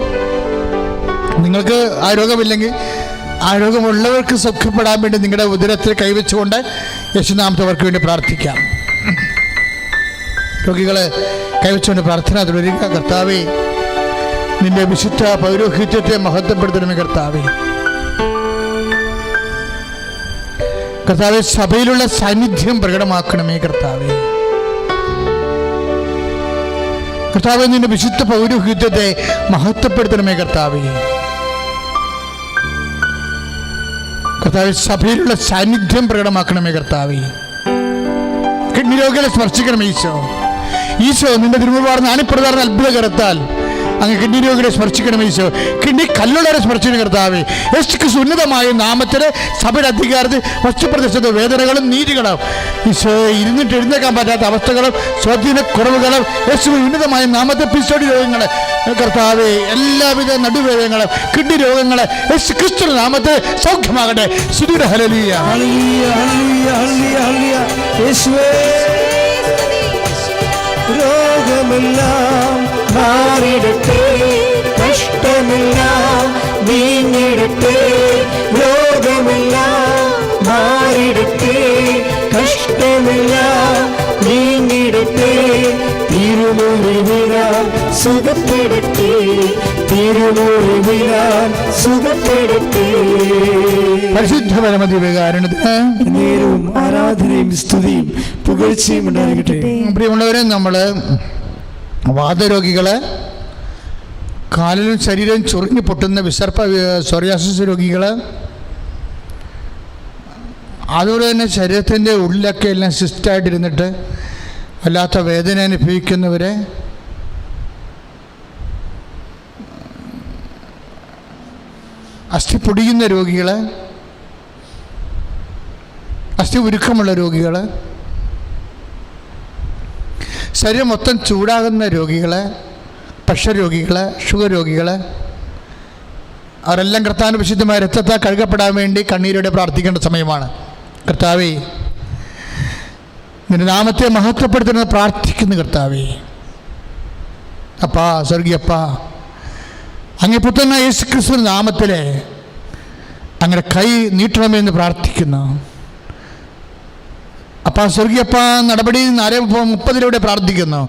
നിങ്ങൾക്ക് ആ രോഗമില്ലെങ്കിൽ ആ രോഗമുള്ളവർക്ക് സുഖപ്പെടാൻ വേണ്ടി നിങ്ങളുടെ ഉദരത്തിൽ കൈവച്ചുകൊണ്ട് യേശുനാമത്തെ അവർക്ക് വേണ്ടി പ്രാർത്ഥിക്കാം. രോഗികളെ കൈവച്ചുകൊണ്ട് പ്രാർത്ഥന തുടരുക. കർത്താവേ, നിന്റെ വിശുദ്ധ പൗരോഹിത്യത്തെ മഹത്വപ്പെടുത്തണമേ കർത്താവേ. കർത്താവെ, സഭയിലുള്ള സാന്നിധ്യം പ്രകടമാക്കണമേ കർത്താവേ. കർത്താവെ, നിന്റെ വിശുദ്ധ പൗരോഹിത്യത്തെ മഹത്വപ്പെടുത്തണമേ കർത്താവേ. കർത്താവെ, സഭയിലുള്ള സാന്നിധ്യം പ്രകടമാക്കണമേ കർത്താവേ. കിഡ്നി രോഗികളെ സ്പർശിക്കണമേ ഈശോ. ഈശോ, നിന്റെ തിരുമുമ്പാർന്ന അണിപ്രധാന അത്ഭുത കരത്താൽ അങ്ങ് കിഡ്നി രോഗികളെ സ്പർശിക്കണം ഈശോ. കിഡ്നി കല്ലുള്ളവരെ സ്പർശിക്കണം കർത്താവേ. യേശുക്രിസ്തു ഉന്നതമായ നാമത്തിൽ സഭയുടെ അധികാരത്തിൽ വസ്തുപ്രദേശത്തെ വേദനകളും നീതികളും ഈശോ ഇരുന്നിട്ട് എഴുന്നേക്കാൻ പറ്റാത്ത അവസ്ഥകളും സ്വാധീനക്കുറവുകളും യേശുവിൻ ഉന്നതമായ നാമത്തെ പിസോടി രോഗങ്ങൾ കർത്താവേ, എല്ലാവിധ നടുവേദനകളും കിഡ്നി രോഗങ്ങൾ യേശുക്രിസ്തു നാമത്തിൽ സൗഖ്യമാകട്ടെ. സുദൂര ഹല്ലേലൂയ. ഹല്ലേലൂയ, ഹല്ലേലൂയ, ഹല്ലേലൂയ, ഹല്ലേലൂയ. യേശുവേ, രോഗമെല്ലാം മാറിടട്ടെ, കഷ്ടമെല്ലാം നീങ്ങിടട്ടെ. രോഗമെല്ലാം മാറിടട്ടെ, കഷ്ടമെല്ലാം നീങ്ങിടട്ടെ. തിരുമുറിവിനാൽ സുഖപ്പെടട്ടെ, തിരുമുറിവിനാൽ സുഖപ്പെടട്ടെ. പരിശുദ്ധ പരമദിവ്യകാരുണ്യത്തിന് നേരവും ആരാധനയും സ്തുതിയും പുകഴ്ചയും ഉണ്ടാകട്ടെ. പ്രിയമുള്ളവരെ, നമ്മൾ വാതരോഗികള്, കാലിലും ശരീരവും ചൊറിഞ്ഞു പൊട്ടുന്ന വിസർപ്പ സോറിയാസിസ് രോഗികള്, അതുപോലെ തന്നെ ശരീരത്തിൻ്റെ ഉള്ളിലൊക്കെ എല്ലാം സിസ്റ്റായിട്ടിരുന്നിട്ട് വല്ലാത്ത വേദന അനുഭവിക്കുന്നവരെ, അസ്ഥി പൊടിയുന്ന രോഗികൾ, അസ്ഥി ഉരുക്കമുള്ള രോഗികൾ, ശരീരം മൊത്തം ചൂടാകുന്ന രോഗികൾ, പ്രഷർ രോഗികൾ, ഷുഗർ രോഗികൾ, അവരെല്ലാം കർത്താവിൻ്റെ വിശുദ്ധമായ രക്തത്താൽ കഴുകപ്പെടാൻ വേണ്ടി കണ്ണീരോടെ പ്രാർത്ഥിക്കേണ്ട സമയമാണ്. കർത്താവേ, നിന്റെ നാമത്തെ മഹത്വപ്പെടുത്തുന്നത് പ്രാർത്ഥിക്കുന്നു. കർത്താവേ, അപ്പാ, സ്വർഗീയപ്പാ, അങ്ങേ പുത്രനായ യേശുക്രിസ്തു നാമത്തിലെ അങ്ങനെ കൈ നീട്ടണമെന്ന് പ്രാർത്ഥിക്കുന്നു. അപ്പാ, സ്വർഗീയപ്പ, നടപടി 4:30 പ്രാർത്ഥിക്കുന്നു.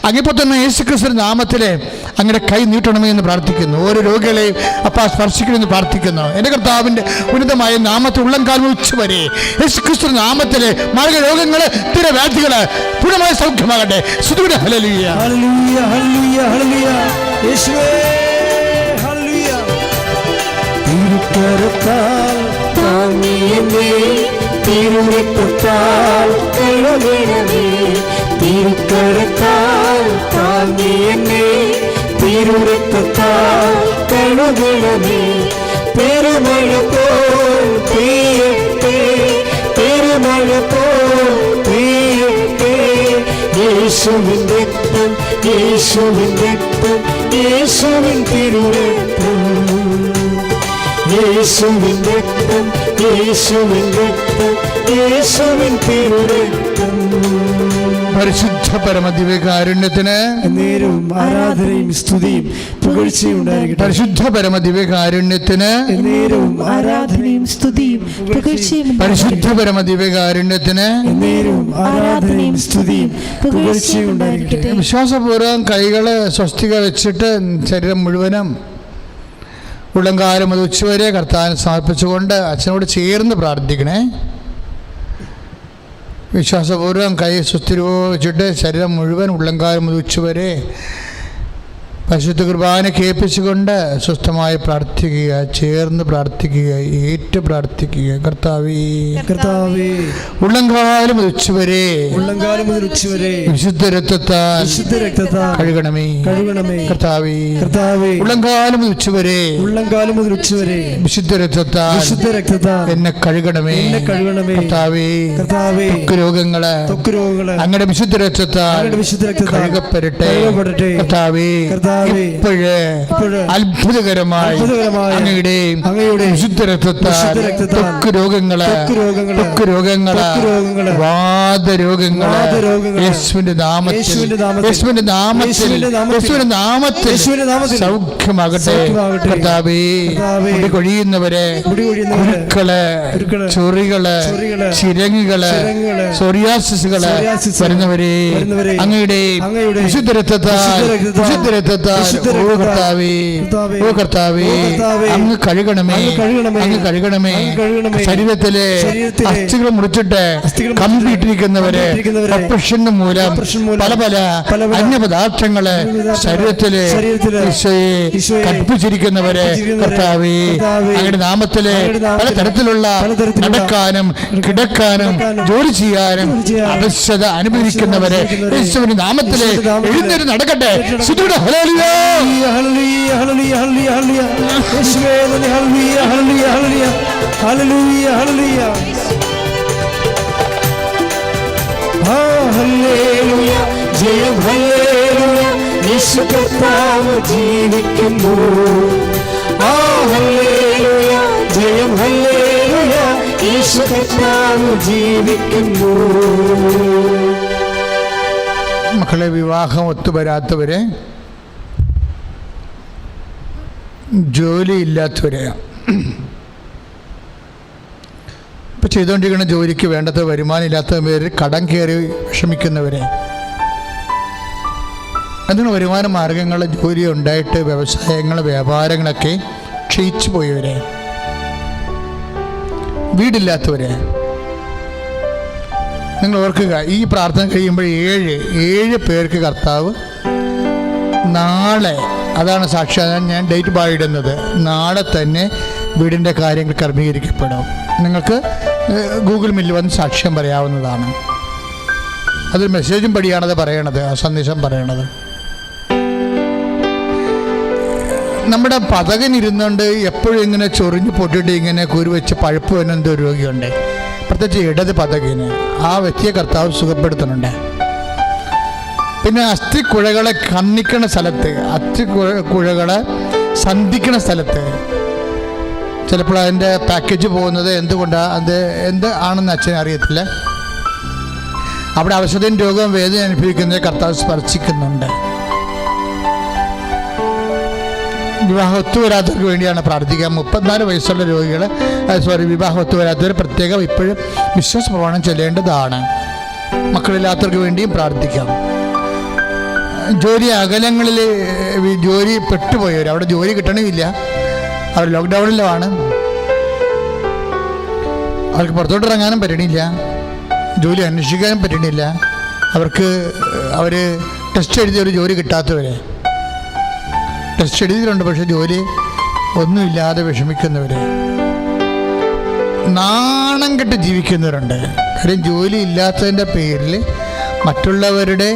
അങ്ങേപ്പോൾ തന്നെ യേശുക്രിസ്തു നാമത്തിലെ അങ്ങനെ കൈ നീട്ടണമെന്ന് പ്രാർത്ഥിക്കുന്നു. ഓരോ രോഗികളെയും അപ്പാ സ്പർശിക്കണമെന്ന് പ്രാർത്ഥിക്കുന്നു. എൻ്റെ കർത്താവിൻ്റെ ഉന്നതമായ നാമത്തിൽ ഉള്ളംകാലം ഉച്ചവരെ യേശുക്രിസ്തു നാമത്തിലെ മാർഗ രോഗങ്ങൾ, സ്ഥിരവ്യാധികൾ പൂർണ്ണമായി സൗഖ്യമാകട്ടെ. സുദൂര ഹല്ലേലൂയ. ഹല്ലേലൂയ, ഹല്ലേലൂയ, ഹല്ലേലൂയ. യേശുവേ, ഹല്ലേലൂയ. തിരുക്കരത്താൽ താങ്ങിയേ, തിരുരക്തത്താൽ കഴുകണമേ. തിരുക്കരത്താൽ താങ്ങിയേ, തിരുരക്തത്താൽ കഴുകണമേ. പെരുമഴ പോൽ പെയ്യട്ടെ, പെരുമഴ പോൽ പെയ്യട്ടെ. യേശുവിൻ രക്തം, യേശുവിൻ രക്തം, യേശുവിൻ തിരുരക്തം. യേശുവിൻ രക്തം, യേശുവിൻ രക്തം, യേശുവിൻ തിരുരക്തം. പരിശുദ്ധ പരമദിവ്യകാരുണ്യത്തിന് നേരവും ആരാധനയും സ്തുതിയും പുകഴ്ചയും ഉണ്ടായിരിക്കട്ടെ. പരിശുദ്ധ പരമദിവ്യകാരുണ്യത്തിന് നേരവും ആരാധനയും സ്തുതിയും പുകഴ്ചയും പരിശുദ്ധ പരമദിവ്യകാരുണ്യത്തിന് നേരവും ആരാധനയും സ്തുതിയും പുകഴ്ചയും ഉണ്ടായിരിക്കട്ടെ. വിശ്വാസപൂർവ്വം കൈകള് സ്വസ്തിക വെച്ചിട്ട് ശരീരം മുഴുവനും ഉള്ളംകാലം മുതൽ ഉച്ചവരെ കർത്താവിന് സമർപ്പിച്ചുകൊണ്ട് അച്ഛനോട് ചേർന്ന് പ്രാർത്ഥിക്കണേ. വിശ്വാസപൂർവ്വം കൈ സുസ്ഥിരവോ വെച്ചിട്ട് ശരീരം മുഴുവൻ ഉള്ളംകാലം മുതൽ ഉച്ചവരെ പരിശുദ്ധ കുർബാന കേൾപ്പിച്ചുകൊണ്ട് സ്വസ്ഥമായി പ്രാർത്ഥിക്കുക, ചേർന്ന് പ്രാർത്ഥിക്കുക, ഏറ്റു പ്രാർത്ഥിക്കുക. കർത്താവേ, കർത്താവേ, ഉള്ളംകാലം മുതൽ ഉച്ചവരെ, ഉള്ളംകാലം മുതൽ ഉച്ചവരെ വിശുദ്ധ രക്തത്താൽ കഴുകണമേ. കഴുകണമേ. കർത്താവേ, കർത്താവേ, ഉള്ളംകാലം മുതൽ ഉച്ചവരെ, ഉള്ളംകാലം മുതൽ ഉച്ചവരെ വിശുദ്ധ രക്തത്താൽ എന്നെ കഴുകണമേ. കഴുകണമേ. കർത്താവേ, കർത്താവേ, ത്വക്ക് രോഗങ്ങള് അങ്ങയുടെ വിശുദ്ധ രക്തത്താൽ കഴുകപ്പെടട്ടെ. കർത്താവേ, ഇപ്പോഴേ അത്ഭുതകരമായി അങ്ങയുടെ വിശുദ്ധ രക്തത്താൽ ത്വക്ക് രോഗങ്ങള്, വാതരോഗങ്ങള് യേശുവിന്റെ നാമത്തിൽ സൗഖ്യമാകട്ടെ. കർത്താവേ, മുടി കൊഴിയുന്നവരെ, കുരുക്കള്, ചൊറികള്, ചിരങ്ങുകള്, സോറിയാസിസുകള് വരുന്നവരെ അങ്ങയുടെ വിശുദ്ധ രക്തത്താൽ ഓ കർത്താവേ, അങ്ങ് കഴുകണമേ. അങ്ങ് കഴുകണമേ. ശരീരത്തിലെ അസ്ഥികൾ മുറിച്ചിട്ട് കമ്പിയിട്ടിരിക്കുന്നവരെ, ഓപ്പറേഷൻ മൂലം പല പല അന്യപദാർത്ഥങ്ങള് ശരീരത്തിലെ കടുപ്പിച്ചിരിക്കുന്നവരെ കർത്താവേ, അങ്ങയുടെ നാമത്തിലെ പലതരത്തിലുള്ള നടക്കാനും കിടക്കാനും ജോലി ചെയ്യാനും അവശത അനുഭവിക്കുന്നവരെ യേശുവിന്റെ നാമത്തിലെ എഴുന്നേറ്റ് നടക്കട്ടെ. സുദൂര ഹല്ലേലൂയ. ഹല്ലേലൂയ. ഹല്ലേലൂയ ഹല്ലേലൂയ ഹല്ലേലൂയ യേശുവേ നന്ദി. ഹല്ലേലൂയ ഹല്ലേലൂയ ഹല്ലേലൂയ ഹല്ലേലൂയ ഹല്ലേലൂയ. ഹല്ലേലൂയ ജയം ഹല്ലേലൂയ യേശു കർത്താവ് ജീവിക്കുന്നു. ഹല്ലേലൂയ ജയം ഹല്ലേലൂയ യേശു കർത്താവ് ജീവിക്കുന്നു. മക്കളെ, വിവാഹം ഒത്തുവരാത്തവരെ, ജോലിയില്ലാത്തവരെ, ഇപ്പം ചെയ്തുകൊണ്ടിരിക്കുന്ന ജോലിക്ക് വേണ്ടത് വരുമാനമില്ലാത്തവർ, കടം കയറി വിഷമിക്കുന്നവരെ, അതിന് വരുമാന മാർഗങ്ങൾ, ജോലി ഉണ്ടായിട്ട് വ്യവസായങ്ങൾ, വ്യാപാരങ്ങളൊക്കെ ക്ഷയിച്ചു പോയവരെ, വീടില്ലാത്തവരെ, നിങ്ങൾ ഓർക്കുക, ഈ പ്രാർത്ഥന കഴിയുമ്പോൾ ഏഴ് പേർക്ക് കർത്താവ് നാളെ, അതാണ് സാക്ഷാത് ഞാൻ ഡേറ്റ് പാടിടുന്നത്, നാളെ തന്നെ വീടിൻ്റെ കാര്യങ്ങൾ ക്രമീകരിക്കപ്പെടും. നിങ്ങൾക്ക് ഗൂഗിൾ മില്ലിൽ വന്ന് സാക്ഷ്യം പറയാവുന്നതാണ്. അതൊരു മെസ്സേജും പടിയാണത് പറയണത്, ആ സന്ദേശം പറയണത്. നമ്മുടെ പതകനിരുന്നുകൊണ്ട് എപ്പോഴും ഇങ്ങനെ ചൊറിഞ്ഞ് പൊട്ടിയിട്ട് ഇങ്ങനെ കുരുവെച്ച് പഴുപ്പ് വരുന്ന എന്തോ രോഗിയുണ്ട്, പ്രത്യേകിച്ച് ഇടത് പതകിന്. ആ വ്യക്തിയെ കർത്താവ് സുഖപ്പെടുത്തുന്നുണ്ട്. പിന്നെ അസ്ഥിക്കുഴകളെ കന്നിക്കണ സ്ഥലത്ത്, അസ്ഥിക്കുഴകളെ സന്ധിക്കണ സ്ഥലത്ത് ചിലപ്പോൾ അതിൻ്റെ പാക്കേജ് പോകുന്നത് എന്തുകൊണ്ടാണ്, അത് എന്ത് ആണെന്ന് അച്ഛനെ അറിയത്തില്ല. അവിടെ അവശതയും രോഗവും വേദന അനുഭവിക്കുന്നത് കർത്താവ് സ്പർശിക്കുന്നുണ്ട്. വിവാഹം ഒത്തുവരാത്തവർക്ക് വേണ്ടിയാണ് പ്രാർത്ഥിക്കുക. 34 വയസ്സുള്ള രോഗികൾ, വിവാഹം ഒത്തുവരാത്തവർ പ്രത്യേകം ഇപ്പോഴും വിശ്വാസ പ്രമാണം ചൊല്ലേണ്ടതാണ്. മക്കളില്ലാത്തവർക്ക് വേണ്ടിയും പ്രാർത്ഥിക്കാം. ജോലി അകലങ്ങളിൽ ജോലി പെട്ടുപോയവർ, അവിടെ ജോലി കിട്ടണമില്ല, അവർ ലോക്ക്ഡൗണിലുമാണ്, അവർക്ക് പുറത്തോട്ട് ഇറങ്ങാനും പറ്റണില്ല, ജോലി അന്വേഷിക്കാനും പറ്റണില്ല, അവർ ടെസ്റ്റ് എഴുതിയൊരു ജോലി കിട്ടാത്തവരെ, ടെസ്റ്റ് എഴുതിയിട്ടുണ്ട് പക്ഷെ ജോലി ഒന്നുമില്ലാതെ വിഷമിക്കുന്നവർ, നാണം കെട്ട് ജീവിക്കുന്നവരുണ്ട്. കാര്യം ജോലി ഇല്ലാത്തതിൻ്റെ പേരിൽ മറ്റുള്ളവരുടെ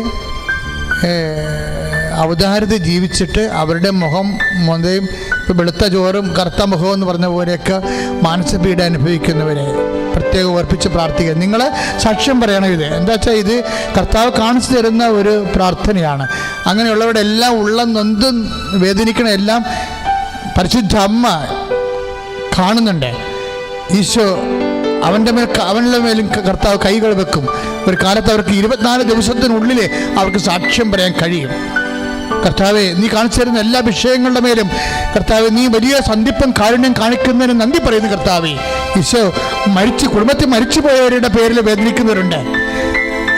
അവതാരത്തിൽ ജീവിച്ചിട്ട് അവരുടെ മുഖം മൊന്തയും വെളുത്ത ചോറും കറുത്ത മുഖം എന്ന് പറഞ്ഞ പോലെയൊക്കെ മാനസിക പീഡ അനുഭവിക്കുന്നവരെ പ്രത്യേകം ഓർപ്പിച്ച് പ്രാർത്ഥിക്കുക. നിങ്ങൾ സാക്ഷ്യം പറയണം. ഇത് എന്താ വെച്ചാൽ ഇത് കർത്താവ് കാണിച്ചു തരുന്ന ഒരു പ്രാർത്ഥനയാണ്. അങ്ങനെയുള്ളവരുടെ എല്ലാം ഉള്ള നൊന്തും വേദനിക്കണ എല്ലാം പരിശുദ്ധ അമ്മ കാണുന്നുണ്ട്. ഈശോ അവൻ്റെ മേലും കർത്താവ് കൈകൾ വെക്കും. ഒരു കാലത്ത് അവർക്ക് 24 ദിവസത്തിനുള്ളിൽ അവർക്ക് സാക്ഷ്യം പറയാൻ കഴിയും. കർത്താവെ, നീ കാണിച്ചു തരുന്ന എല്ലാ വിഷയങ്ങളുടെ മേലും കർത്താവെ, നീ വലിയ സന്ധിപ്പും കാരുണ്യം കാണിക്കുന്നതിന് നന്ദി പറയുന്നു. കർത്താവെ, ഈശോ കുടുംബത്തിൽ മരിച്ചു പോയവരുടെ പേരിൽ വേദനിക്കുന്നവരുണ്ട്.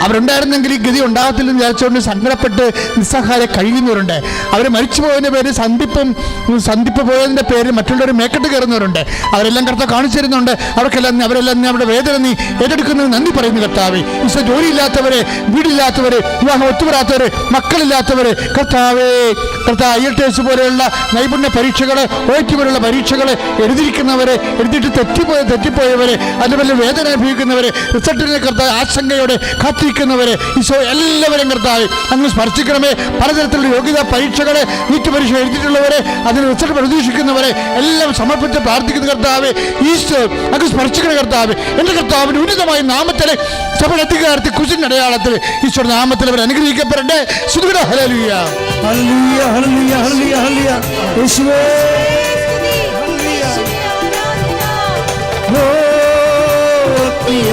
അവരുണ്ടായിരുന്നെങ്കിൽ ഈ ഗതി ഉണ്ടാകത്തില്ലെന്ന് വിചാരിച്ചുകൊണ്ട് സങ്കടപ്പെട്ട് നിസ്സഹായ കഴിയുന്നവരുണ്ട്. അവർ മരിച്ചു പോയതിൻ്റെ പേരിൽ സന്ധിപ്പ് പോയതിൻ്റെ പേരിൽ മറ്റുള്ളവർ മേക്കെട്ട് കയറുന്നവരുണ്ട്. അവരെല്ലാം കർത്താവ് കാണിച്ചു തരുന്നുണ്ട്. അവരെല്ലാം അവരുടെ വേദന നീ ഏറ്റെടുക്കുന്നതിന് നന്ദി പറയുന്നു. കർത്താവെ, ഈശോ ജോലിയില്ലാത്തവരെ, വീടില്ലാത്തവരെ, വിവാഹം ഒത്തുവരാത്തവരെ, മക്കളില്ലാത്തവരെ, കർത്താവ് IELTS പോലെയുള്ള നൈപുണ്യ പരീക്ഷകൾ, OIT പോലുള്ള പരീക്ഷകൾ എഴുതിയിട്ട് തെറ്റിപ്പോയവരെ, അതുപോലെ വേദന അനുഭവിക്കുന്നവരെ, റിസൾട്ടിനെ കർത്താവ് ആശങ്കയോടെ കാത്തിരിക്കുന്നവരെ, ഈശോ എല്ലാവരും കർത്താവ് അങ്ങ് സ്പർശിക്കണമേ. പലതരത്തിലുള്ള യോഗ്യതാ പരീക്ഷകളെ, നീറ്റ് പരീക്ഷ എഴുതിയിട്ടുള്ളവരെ, അതിന് റിസൾട്ട് പ്രതീക്ഷിക്കുന്നവരെ എല്ലാം സമർപ്പിച്ച് പ്രാർത്ഥിക്കുന്ന കർത്താവ്, ഈശോ അങ്ങ് സ്പർശിക്കണ കർത്താവ്. എൻ്റെ കർത്താവിൻ്റെ ഉന്നതമായ നാമത്തിലെ സഭയെത്തിക്കാരത്തിൽ കുശിൻ്റെ അടയാളത്തിൽ ഈശോ നാമത്തിൽ അവർ അനുഗ്രഹിക്കപ്പെടട്ടെ. ഹല്ലേലൂയ ഹല്ലേലൂയ ഹല്ലേലൂയ ഹല്ലേലൂയ ഹല്ലേലൂയ യേശുവേ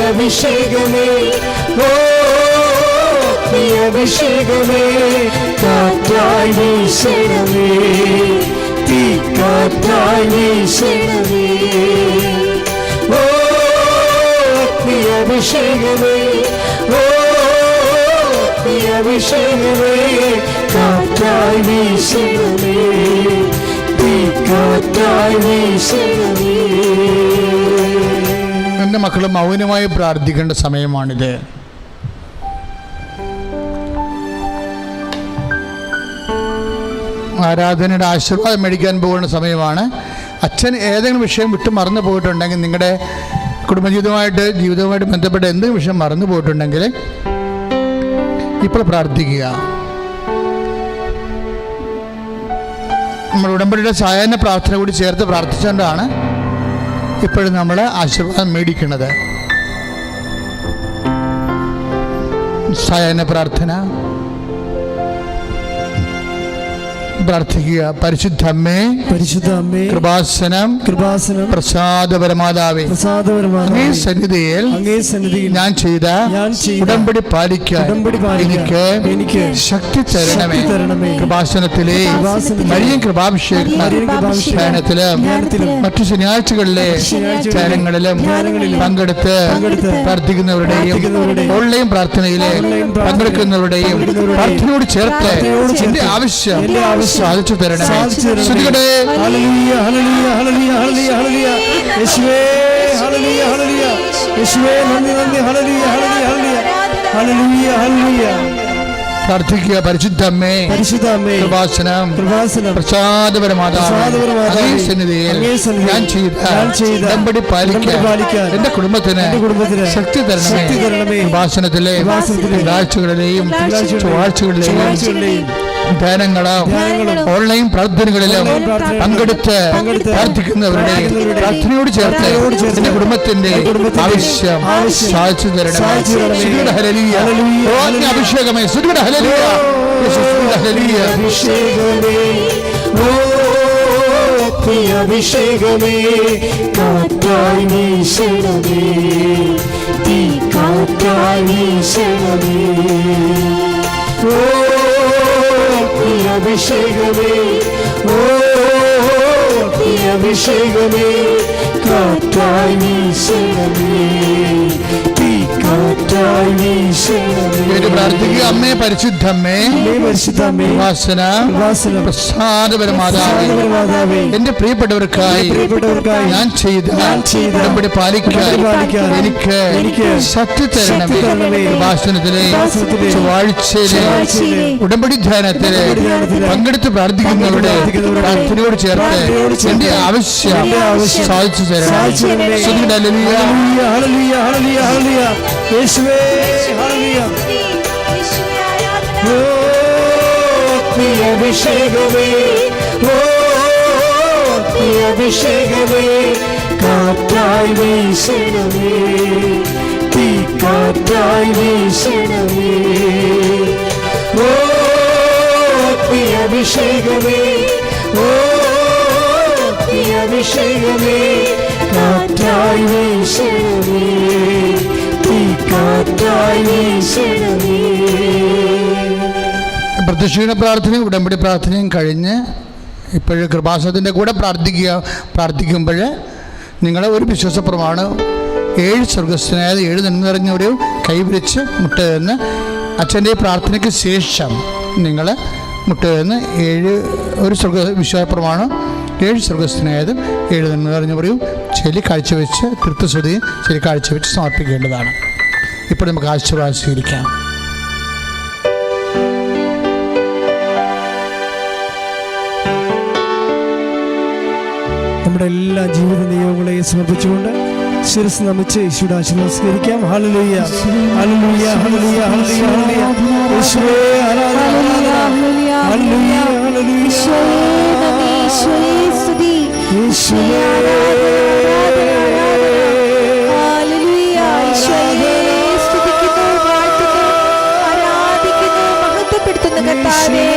അഭിഷേകമേ, അഭിഷേകമേ, കാറ്റായി വീശണമേ, തീ കാറ്റായി വീശണമേ, അഭിഷേകമേ, അഭിഷേകമേ, കാറ്റായി വീശണമേ, തീ കാറ്റായി വീശണമേ. എൻ്റെ മക്കൾ മൗനമായി പ്രാർത്ഥിക്കേണ്ട സമയമാണിത്. ആരാധനയുടെ ആശീർവാദം മേടിക്കാൻ പോകുന്ന സമയമാണ്. അച്ഛൻ ഏതെങ്കിലും വിഷയം വിട്ട് മറന്നു പോയിട്ടുണ്ടെങ്കിൽ, നിങ്ങളുടെ ജീവിതവുമായിട്ട് ബന്ധപ്പെട്ട എന്തെങ്കിലും വിഷയം മറന്നു പോയിട്ടുണ്ടെങ്കിൽ ഇപ്പോൾ പ്രാർത്ഥിക്കുക. നമ്മൾ ഉടമ്പടിയുടെ സായാഹ്ന പ്രാർത്ഥന കൂടി ചേർത്ത് പ്രാർത്ഥിച്ചുകൊണ്ടാണ് ഇപ്പോഴും നമ്മൾ ആശീർവാദം മേടിക്കുന്നത്. സായാഹ്ന പ്രാർത്ഥന പ്രാർത്ഥിക്കുക. പരിശുദ്ധ അമ്മേ, പരിശുദ്ധ അമ്മേ, കൃപാസനം പ്രസാദപരമാതാവേ, അങ്ങേ സന്നിധിയിൽ ഞാൻ ചെയ്ത ഉടമ്പടി പാലിക്കാൻ എനിക്ക് ശക്തി തരണമേ. കൃപാസനത്തിലെ മരിയൻ കൃപാഭിഷേകത്തിലും മറ്റു ശനിയാഴ്ചകളിലെ ധ്യാനങ്ങളിലും പങ്കെടുത്ത് പ്രാർത്ഥിക്കുന്നവരുടെയും ഓൺലൈൻ പ്രാർത്ഥനയിലെ പങ്കെടുക്കുന്നവരുടെയും പ്രാർത്ഥനയോട് ചേർത്ത് എന്റെ ആവശ്യം സാധിച്ചു തരണമേ. ഹല്ലേലൂയ ഹല്ലേലൂയ ഹല്ലേലൂയ ഹല്ലേലൂയ ഹല്ലേലൂയ യേശുവേ ഹല്ലേലൂയ ഹല്ലേലൂയ യേശുവേ നന്ദി നന്ദി ഹല്ലേലൂയ ഹല്ലേലൂയ ഹല്ലേലൂയ ഹല്ലേലൂയ. പ്രാർത്ഥിക്കുക. പരിശുദ്ധ അമ്മേ, കൃപാസനം പ്രസാദപരമാതാവേ, സന്നിധിയിൽ ഞാൻ ചെയ്ത ഉടമ്പടി പാലിക്കാൻ എന്റെ കുടുംബത്തിന് ശക്തി തരണമേ. കൃപാസനത്തിലെ തിങ്കളാഴ്ചകളിലെയും ചൊവ്വാഴ്ചകളിലെയും ധ്യാനങ്ങളും ഓൺലൈൻ പ്രാർത്ഥനകളിലും പങ്കെടുത്ത് പ്രാർത്ഥിക്കുന്നവരുടെ പ്രാർത്ഥനയോട് ചേർത്ത് എന്റെ കുടുംബത്തിന്റെ ആവശ്യം സാധിച്ചു തരണമേ. അഭിഷേകമേ, അഭിഷേകമേ, കാറ്റായി വീശണമേ, തീ കാറ്റായി വീശണമേ. അഭിഷേകമേ, അഭിഷേകമേ, കാറ്റായി വീശണമേ, തീ കാറ്റായി വീശണമേ. പ്രാർത്ഥിക്കുക. അമ്മേ, പരിശുദ്ധമ്മേ, പ്രസാദപരമാതാവേ, എന്റെ പ്രിയപ്പെട്ടവർക്കായി ഞാൻ ചെയ്ത ഉടമ്പടി പാലിക്കാൻ എനിക്ക് ശക്തി തരണമേ. കൃപാസനത്തിലെ ചൊവ്വാഴ്ചയിലെ ഉടമ്പടി ധ്യാനത്തിലെ പങ്കെടുത്ത് പ്രാർത്ഥിക്കുന്നവരുടെ പ്രാർത്ഥനയോട് ചേർത്ത് എന്റെ ആവശ്യം സാധിച്ചു തരണം. അഭിഷേകമേ, അഭിഷേകമേ, കാറ്റായി വീശണമേ, തീ കാറ്റായി വീശണമേ. അഭിഷേകമേ, അഭിഷേകമേ, കാറ്റായി വീശണമേ, തീ കാറ്റായി വീശണമേ. പ്രദക്ഷിണ പ്രാർത്ഥനയും ഉടമ്പടി പ്രാർത്ഥനയും കഴിഞ്ഞ് ഇപ്പോഴും കൃപാസനത്തിൻ്റെ കൂടെ പ്രാർത്ഥിക്കുമ്പോൾ നിങ്ങളെ ഒരു വിശ്വാസപ്രമാണം 7 സ്വർഗസ്ഥനായ 7 നന്മ നിറഞ്ഞവരെയും കൈവിരിച്ച് മുട്ടുകയെന്ന് അച്ഛൻ്റെ പ്രാർത്ഥനയ്ക്ക് ശേഷം നിങ്ങൾ മുട്ടുകയെന്ന് ഒരു വിശ്വാസപ്രമാണം 7 സ്വർഗസ്ഥനായതും 7 നന്മ നിറഞ്ഞവരെയും ചൊല്ലി കാഴ്ചവെച്ച് തൃത്വസ്തുതിയും ചൊല്ലി കാഴ്ചവെച്ച് സമർപ്പിക്കേണ്ടതാണ്. ഇപ്പോൾ നമുക്ക് ആശീർവാദം സ്വീകരിക്കാം. നമ്മുടെ എല്ലാ ജീവിത നിയോഗങ്ങളെയും സമർപ്പിച്ചുകൊണ്ട് ശിരസ് നമിച്ച് യേശുവിന്റെ ആശീർവാദം സ്വീകരിക്കാം. ഹല്ലേലൂയ ഹല്ലേലൂയ ഹല്ലേലൂയ ഹല്ലേലൂയ യേശുവേ ആരാധന ഹല്ലേലൂയ ഹല്ലേലൂയ സ്തുതി യേശുവേ ഹല്ലേലൂയ സ്തുതിക്കുന്നു, വാഴ്ത്തുന്നു, ആരാധിക്കുന്നു, മഹത്വപ്പെടുത്തുന്നു കർത്താവേ.